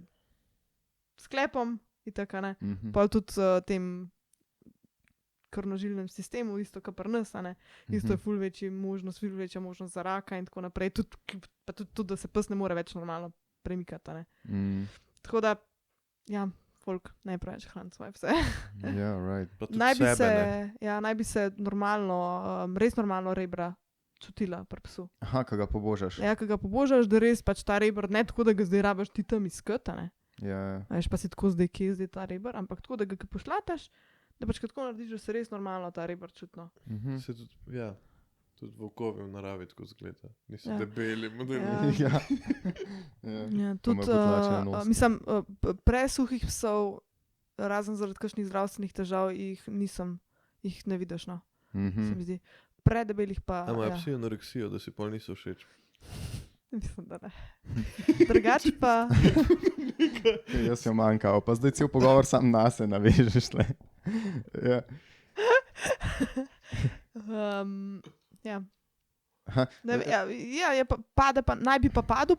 sklepom, itak, a ne. Mhm. Pol tudi tem krvnožilnem sistemu, isto kot pri nas, a ne. Isto je ful večja možnost za raka in tako naprej. Pa tudi, da se pes ne more več normalno premikati, a ne. Mm. Tako da, ja, folk naj preveč hrani svoje pse. Ja, right. Pa tudi Naj bi sebe, ne. naj bi se normalno, res normalno rebra čutila pri psu. Aha, ko ga pobožaš. Ja, ko ga pobožaš, da res pač ta rebr, ne tako, da ga zdaj rabaš ti tam iskati, a ne. Ja. A veš, pa si tako zdaj, kje je zdaj ta rebr, ampak tako, da ga pošlataš, da pač tako narediš, da se res normalno ta rebr čutno. Mhm. Se tudi, ja, tudi volkovi v naravi tako zgleda. Niso Ja. debeli, moderni. Ja. Ja. Ja. Ja, Pa tudi, imajo potlačene noske. mislim, presuhih psov, razen zaradi kakšnih zdravstvenih težav, jih ne vidiš, no, se Mhm. mi zdi. Predebelih pa, A imajo ja, psi anoreksijo, da si pol niso všeč. mislim, da ne. Drugače pa, Jaz jo manjkal, pa zdaj cel pogovor sam nase navežeš. Le. Ja. ja. Aha. Ne, ja, je pa, pade pa, naj bi padel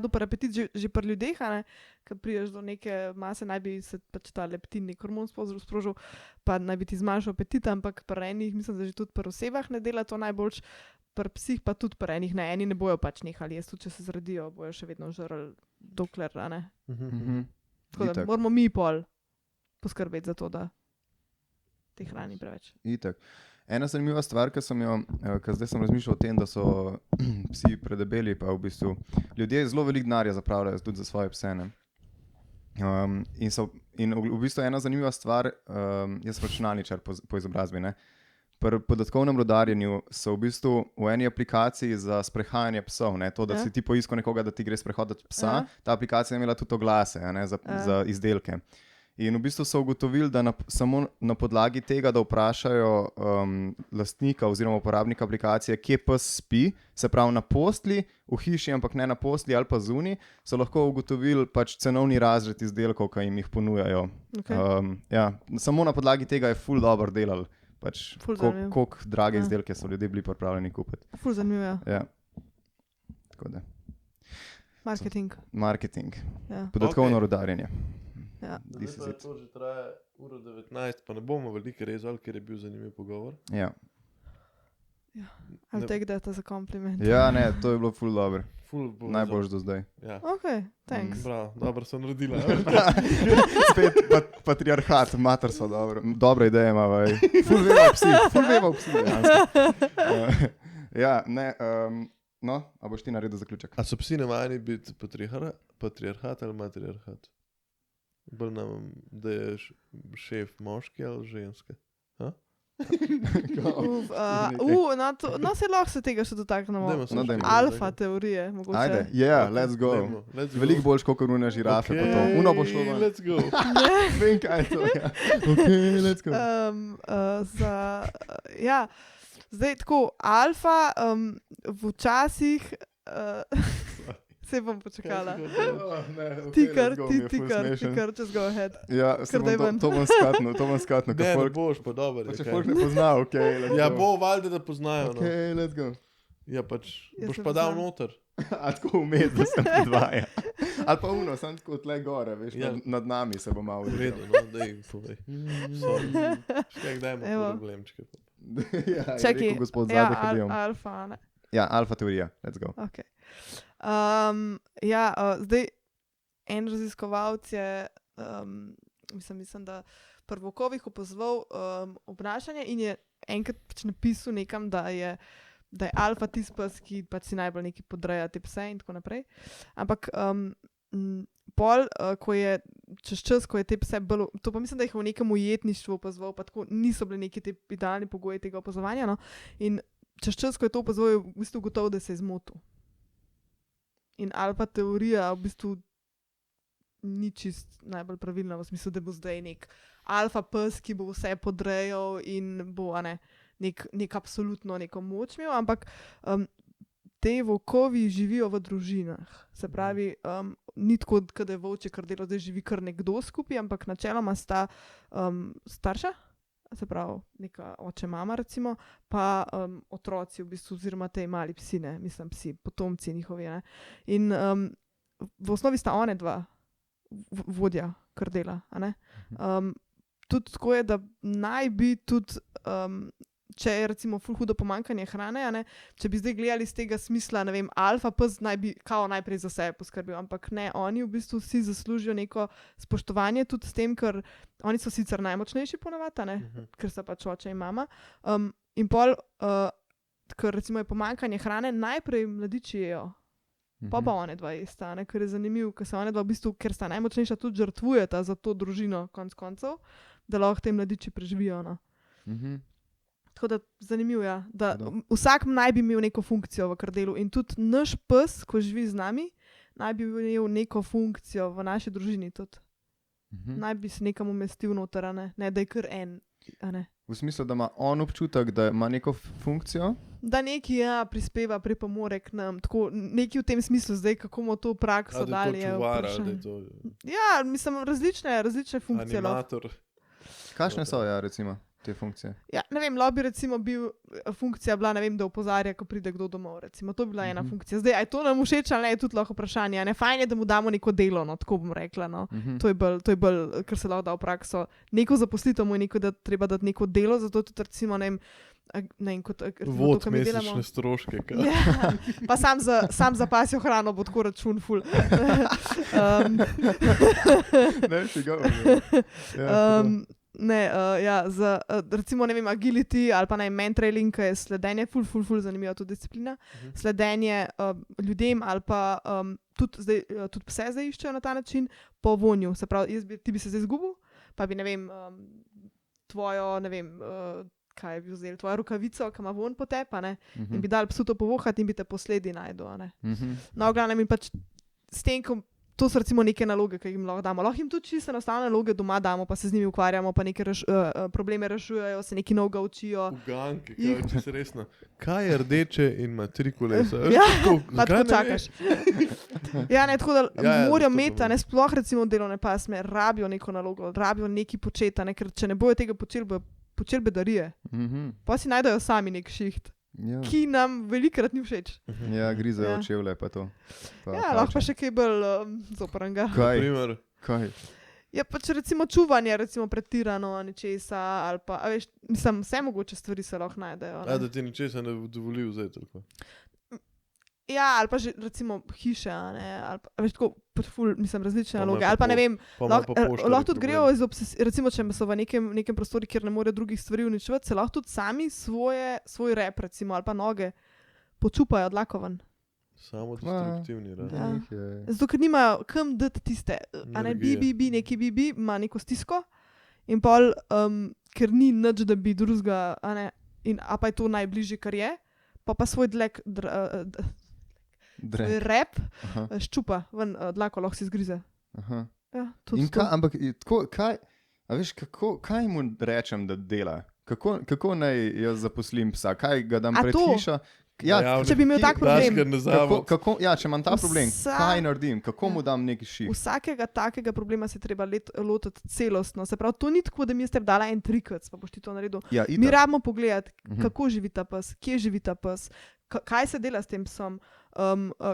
pri apetit že pri ljudeh, a ne, ko priješ do neke mase, naj bi se pač ta leptinni hormon sprožil, pa naj bi ti zmanjšal apetit, ampak pri enih, mislim, da že tudi pri osebah ne dela to najboljš, pri psih pa tudi pri enih, ne, eni ne bojo pač nehali, jaz tudi, če se zredijo, bojo še vedno žrli, dokler, a ne. Mhm. Tako da Itak. moramo mi pol poskrbeti za to, da te hrani preveč. Itak. Ena zanimiva stvar, ki zdaj sem razmišljal o tem, da so psi predebeli, pa v bistvu ljudje zelo veliko denarja zapravljajo tudi za svoje pse. Ne? In v bistvu ena zanimiva stvar, jaz sem računalničar po izobrazbi, ne? Pri podatkovnem rodarjenju so v bistvu v eni aplikaciji za sprehajanje psov, ne? To, da si ti poiskal nekoga, da ti gre sprehoditi psa, ta aplikacija je imela tudi oglase, a ne? Za izdelke. In v bistvu so ugotovili, da samo na podlagi tega, da vprašajo lastnika oziroma uporabnika aplikacije, kje pes spi, se pravi na postelji, v hiši, ampak ne na postelji ali pa zunaj, so lahko ugotovili pač cenovni razred izdelkov, ki jim jih ponujajo. Okay. Samo na podlagi tega je ful dobro delal. Pač, koliko drage izdelke so ljudje bili pripravljeni kupiti. Ful zanimivo. Ja. Tako da. Marketing. Ja. Podatkovno rudarjenje. Ja. Zdaj to že traja 1:19, pa ne bomo veliko rezali, ker je bil zanimiv pogovor. Ja. I'll take that as a compliment. Ja, ne, to je bilo ful dobro. Najboljš do zdaj. Ja. Ok, thanks. Bravo, dobro sem naredila. Spet patriarhat, mater so dobro. Dobra ideja ima, vaj. Ful veva psi. Ja, ne, no, a boš ti naredil zaključek? A so psi navajeni biti patriarhat ali matriarhat? Bolj nam, da je šef moški ali ženske? No, se lahko se tega še dotaknemo. Alfa teorije, mogoče. Ajde, let's go. Veliko boljš kot rune žirafe. Okay, uno bo šlo van. Let's go. Vem, kaj je to. Ja. Ok, let's go. Zdaj tako, alfa včasih... Se bom počakala. Ti kar, just go ahead. Ja, to bom skatno. Ne, ne boš pa dober. Če folk ne pozna, okej. Ja, bo valjda, da poznajo. Okej, let's go. Ja, pač boš pa dal noter. A tako vmes, da se predvaja. Ali pa uno, sam tako tle gore, veš, nad nami se bo malo v redu, no, daj povej. Škaj, dajmo problemčke. Ja, je rekel gospod Zadek, kad imam. Alfa, ne. Ja, alfa teorija, let's go. Ok. Zdaj, en raziskovalc je, mislim, da prvokovih opazval obnašanje in je enkrat pač napisal nekam, da je alfa tisti pes, ki pač si najbolj neki podreja te pse in tako naprej. Ampak pol, ko je čez čas, ko je te pse bolj, to pa mislim, da jih v nekem ujetništvu opazval, pa tako niso bili neki te idealni pogoji tega opazovanja, no, in čez čas, ko je to opazval, je v bistvu gotovo, da se je zmotil. In alfa teorija v bistvu ni čist najbolj pravilna, v smislu, da bo zdaj nek alfa pes, ki bo vse podrejal in bo nek absolutno neko moč imel, ampak te volkovi živijo v družinah. Se pravi, ni tako, da je volčje krdelo, zdaj živi kar nekdo skupaj, ampak načeloma sta starša, se pravi, neka oče, mama recimo, pa otroci v bistvu, oziroma te mali psi, ne, mislim psi, potomci njihovi, ne. In v osnovi sta one dva vodja krdela, a ne. Tudi tako je, da naj bi tudi, če je recimo ful hudo pomanjkanje hrane, a ne, če bi zdaj gledali z tega smisla, ne vem, alfa pes naj bi kao najprej za sebe poskrbil, ampak ne, oni v bistvu si zaslužijo neko spoštovanje tudi s tem, ker oni so sicer najmočnejši ponavadi, a ne, ker so pač oče in mama, in pol, ker recimo je pomanjkanje hrane, najprej mladiči jejo, pa one dva jesta, ne, ker je zanimiv, ker se one dva v bistvu, ker sta najmočnejša, tudi žrtvujeta za to družino konc koncev, da lahko te mladiči preživijo, no. Tako da zanimivo je, da vsak naj bi imel neko funkcijo v krdelu in tudi naš pes, ko živi z nami, naj bi imel neko funkcijo v naši družini tudi. Naj bi se nekam umestil noter, ne, da je kar en, a ne. V smislu, da ima on občutek, da ima neko funkcijo? Da neki prispeva, pripomore k nam, tako neki v tem smislu zdaj, kako bomo to prakso dali. Ja, mislim, različne funkcije. Animator. Kakšne so, ja, recimo? Te funkcije. Ja, ne vem, lobby recimo funkcija bila, ne vem, da opozarja, ko pride kdo domov, recimo, to bi bila ena funkcija. Zdaj, je to nam všeč ali ne, je tudi lahko vprašanje, ne, fajn je, da mu damo neko delo, no, tako bom rekla, no, to je bolj, ker se lahko da v prakso, neko zaposlitev mu je neko, da treba dati neko delo, zato tudi recimo, ne vem, kot vod to, mesečne stroške. Ja, pa sam za pasjo hrano bo tako račun ful. Ne, šiga. Ne, recimo, ne vem, agility ali pa mentrailing, je sledenje, ful zanimiva tudi disciplina. Sledenje ljudem ali pa tudi pse zdaj iščejo na ta način po vonju. Se pravi, ti bi se zdaj izgubil, pa bi, ne vem, tvojo, ne vem, kaj bi vzeli, tvojo rokavico, ki ima von po tepa, ne, in bi dali psu to povohati in bi te posledi najdel, ne. No, glavnem, in pač s tem, ko to so recimo neke naloge, ki jim lahko damo. Lahko jim tudi čisto enostavne naloge doma damo, pa se z njimi ukvarjamo, pa neke probleme rešujejo, se neki novega učijo. Uganke, kaj je resno. Kaj je rdeče in matrikule? Ja, pa tako čakaš. Ja, ne, tako da morajo imeti, ne sploh recimo delovne pasme, rabijo neko nalogo, rabijo neki početi, ne, ker če ne bojo tega počeli bedarije, pa si najdejo sami nek šiht. Ja. Ki nam velikrat ni všeč. Ja, grizajo čevlje pa to. Ja, lahko pa še kaj bolj zoprnega. Kaj? Ja, pač recimo čuvanje, recimo pretirano nečesa, ali pa, a veš, mislim, vse mogoče stvari se lahko najdejo. A da ti nečesa ne dovoli vzeti, tako? Ja, ali pa že recimo hiše, ne, ali pa, veš, tako, mislim, različne naloge, ali pa ne vem, lahko tudi grejo recimo, če so v nekem prostoru, kjer ne morejo drugih stvari uničevati, se lahko tudi sami svoj rep, recimo, ali pa noge počupajo dlakovan. Samo destruktivni rep. Ja. Zato, ker nimajo kam dati tiste, a ne neki bi, ima neko stisko in pol, ker ni nič, da bi drugega, a ne, in a pa je to najbližje, kar je, pa svoj rep ščupa, ven dlako lahko si zgrize. Ja, in ampak kaj, a veš, kaj mu rečem, da dela? Kako naj jaz zaposlim psa? Kaj ga dam pred hišo? Ja, če bi imel tak problem. Če imam ta problem, kaj naredim? Kako mu dam neki ših? Vsakega takega problema se treba lotiti celostno. Se pravi, to ni tako, da mi ste dala en trikec, pa boš ti to naredil. Ja, mi rabimo pogledati, kako živi ta pes, kje živi ta pes, kaj se dela s tem psom,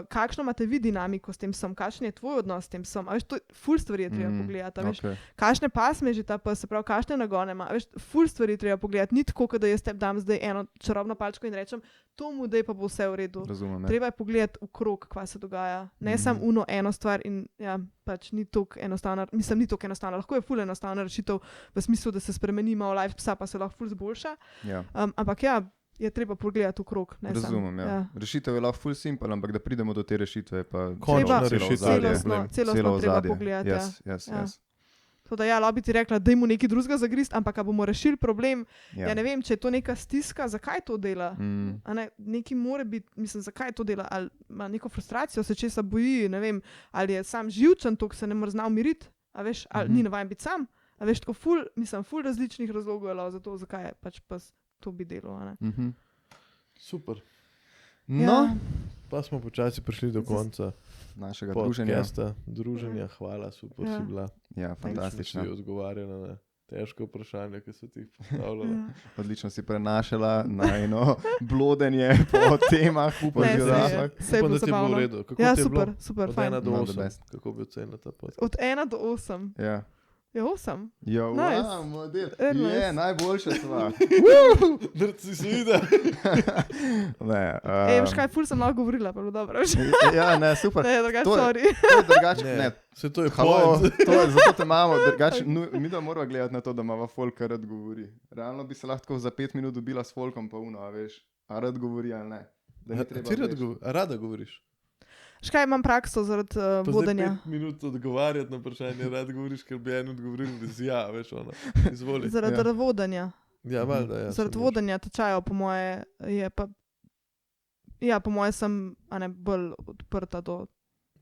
kakšno imate vi dinamiko s tem psom, kakšen je tvoj odnos s tem psom. A veš, to ful stvari je treba pogledati. Veš, kakšne pasme že ta pes, se pravi, kakšne nagone ima. Veš, ful stvari je treba pogledati. Ni tako, da jaz te dam zdaj eno čarobno palčko in rečem, to mu dej pa bo vse v redu. Razumem, treba je pogledati okrog, kaj se dogaja. Ne samo eno stvar in ja, pač ni toliko enostavna, mislim, ni toliko enostavna. Lahko je ful enostavna rešitev v smislu, da se spremeni malo life psa, pa se lahko ful zboljša. Ja. Ampak ja, je treba pogledati okrog. Razumem, ja. Rešitev je lahko ful simple, ampak da pridemo do te rešitve, pa celostno treba pogledati. Yes. Tako da lahko bi ti rekla, daj mu nekaj drugega zagrist, ampak bomo rešili problem. Ja, ne vem, če je to neka stiska, zakaj to dela? A ne, neki more biti, mislim, zakaj to dela? Ali ima neko frustracijo, se česa boji, ne vem, ali je sam živčen, to se ne more znal miriti, a veš, ali ni navajen biti sam. A veš, tako ful različnih razlogov je za to, zakaj je pač pes to bi delo. Super. No, pa smo počasi prišli do konca našega druženja. Hvala, super si bila. Ja, fantastično. Si odgovarjala na težko vprašanje, ki so ti jih postavljala. Odlično si prenašala na eno blodenje po temah. Upam, da ti je bilo v redu. Kako ja, ti je super, od 1 do 8? Kako bi ocenila ta podcast? Od 1 do 8? Ja. Je 8. Ja, wow, model. Je, najboljša sva. Drci si videl. Veš kaj, ful sem lahko govorila, pa bilo dobro. Ja, ne, super. Ne, drugače, sorry. To je drugače, ne. To je point. Zato te imamo, drugače, mi da moramo gledati na to, da imamo folk, kar rad govori. Realno bi se lahko za 5 minut dobila s folkom pa uno, a veš, a rad govori ali ne. Ti rada govoriš? Škaj imam prakso zaradi vodenja. 5 minut odgovarjati na vprašanje, rad govoriš, ker bi eno odgovorili z ja, veš ono. Izvoli. Zaradi vodenja. Ja, valjda, ja. Zaradi vodenja tečajev, po moje, je pa... Ja, po moje sem bolj odprta do...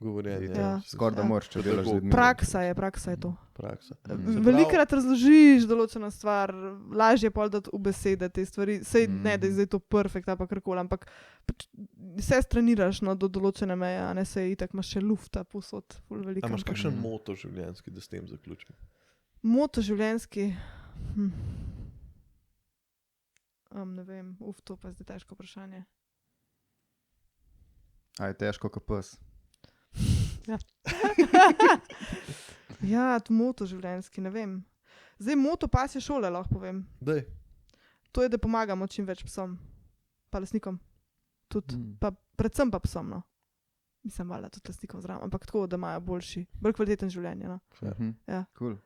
Govorjenje. Ja. Skoraj da moraš, če delaš z ljudmi. Praksa je to. Praksa. Velikokrat razložiš določeno stvar, lažje je pol dati v besede te stvari. Sej ne, da je zdaj to perfekt, pa karkoli, ampak vse streniraš do določene meje, a ne se itak imaš še lufta posod. A imaš kakšen moto življenjski, da s tem zaključimo? Moto življenjski? Ne vem, to pa je zdaj težko vprašanje. A je težko kot pes? Ja. Ja, to moto življenjski, ne vem. Zdaj moto pasje šole, lahko povem. Dej. To je, da pomagamo čim več psom, pa lastnikom. Pa predvsem pa psom, no. Mislim, valjda tudi lastnikom zraven, ampak tako, da imajo bolj kvaliteten življenje, no. Ja. Cool.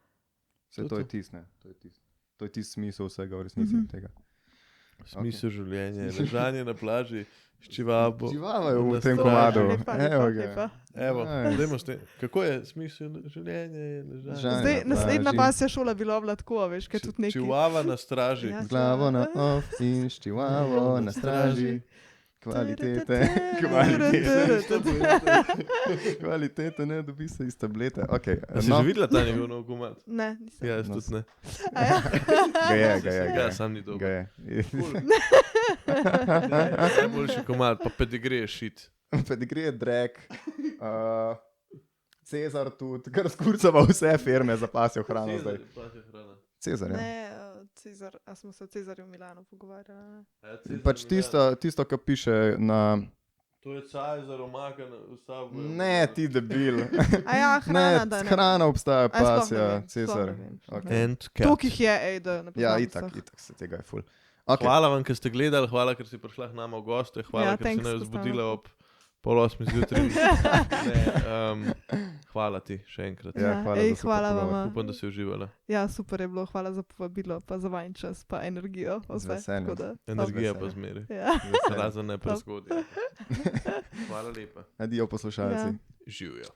Vse to je tisne. To je tis smisel vsega v resnici tega. Smisel življenja, ležanje na plaži, ščivavo. Ščivavo je v tem komadu. Evo, dajmo s tem. Kako je smisel življenja? Zdaj, naslednja pasja šola bi lovila tako, veš, kaj tudi nekaj. Ščivava na straži. Z glavo na off in ščivavo na straži. Kvalitete, ne, dobi se iz tablete. Okay. A si že videla ta njegov nov komad? Ne, nisem. Ja, jaz tudi ne. Ga je. Ja, sam ni dobro. Ga je. Najboljši komad, pa Pedigree je shit. Pedigree je drag. Cezar tudi, kar skurcava vse firme zapasijo hrano zdaj. Cezar, ja. Ne, Cezar, a smo se o Cezarju v Milanu pogovarjali, ne? Pač tisto, kar piše na... To je Cezar omakan v stavbu. Ne, ti debil. A ja, hrana, da ne. Hrana obstaja, pasja, Cezar. To, ki jih je, ej, da ne poznam. Ja, itak se tega je ful. Okay. Hvala vam, ker ste gledali, hvala, ker si prišla k nama v goste, hvala, ker si nas zbudila ob 7:30 zjutraj. Hvala ti še enkrat. Ja, hvala vam. Upam, da si uživala. Ja, super je bilo, hvala za povabilo, pa za vajen čas, pa energijo. Energija pa zmeri. Ja. Razen ne prezgodje. Hvala lepa. Adijo poslušalci. Živijo.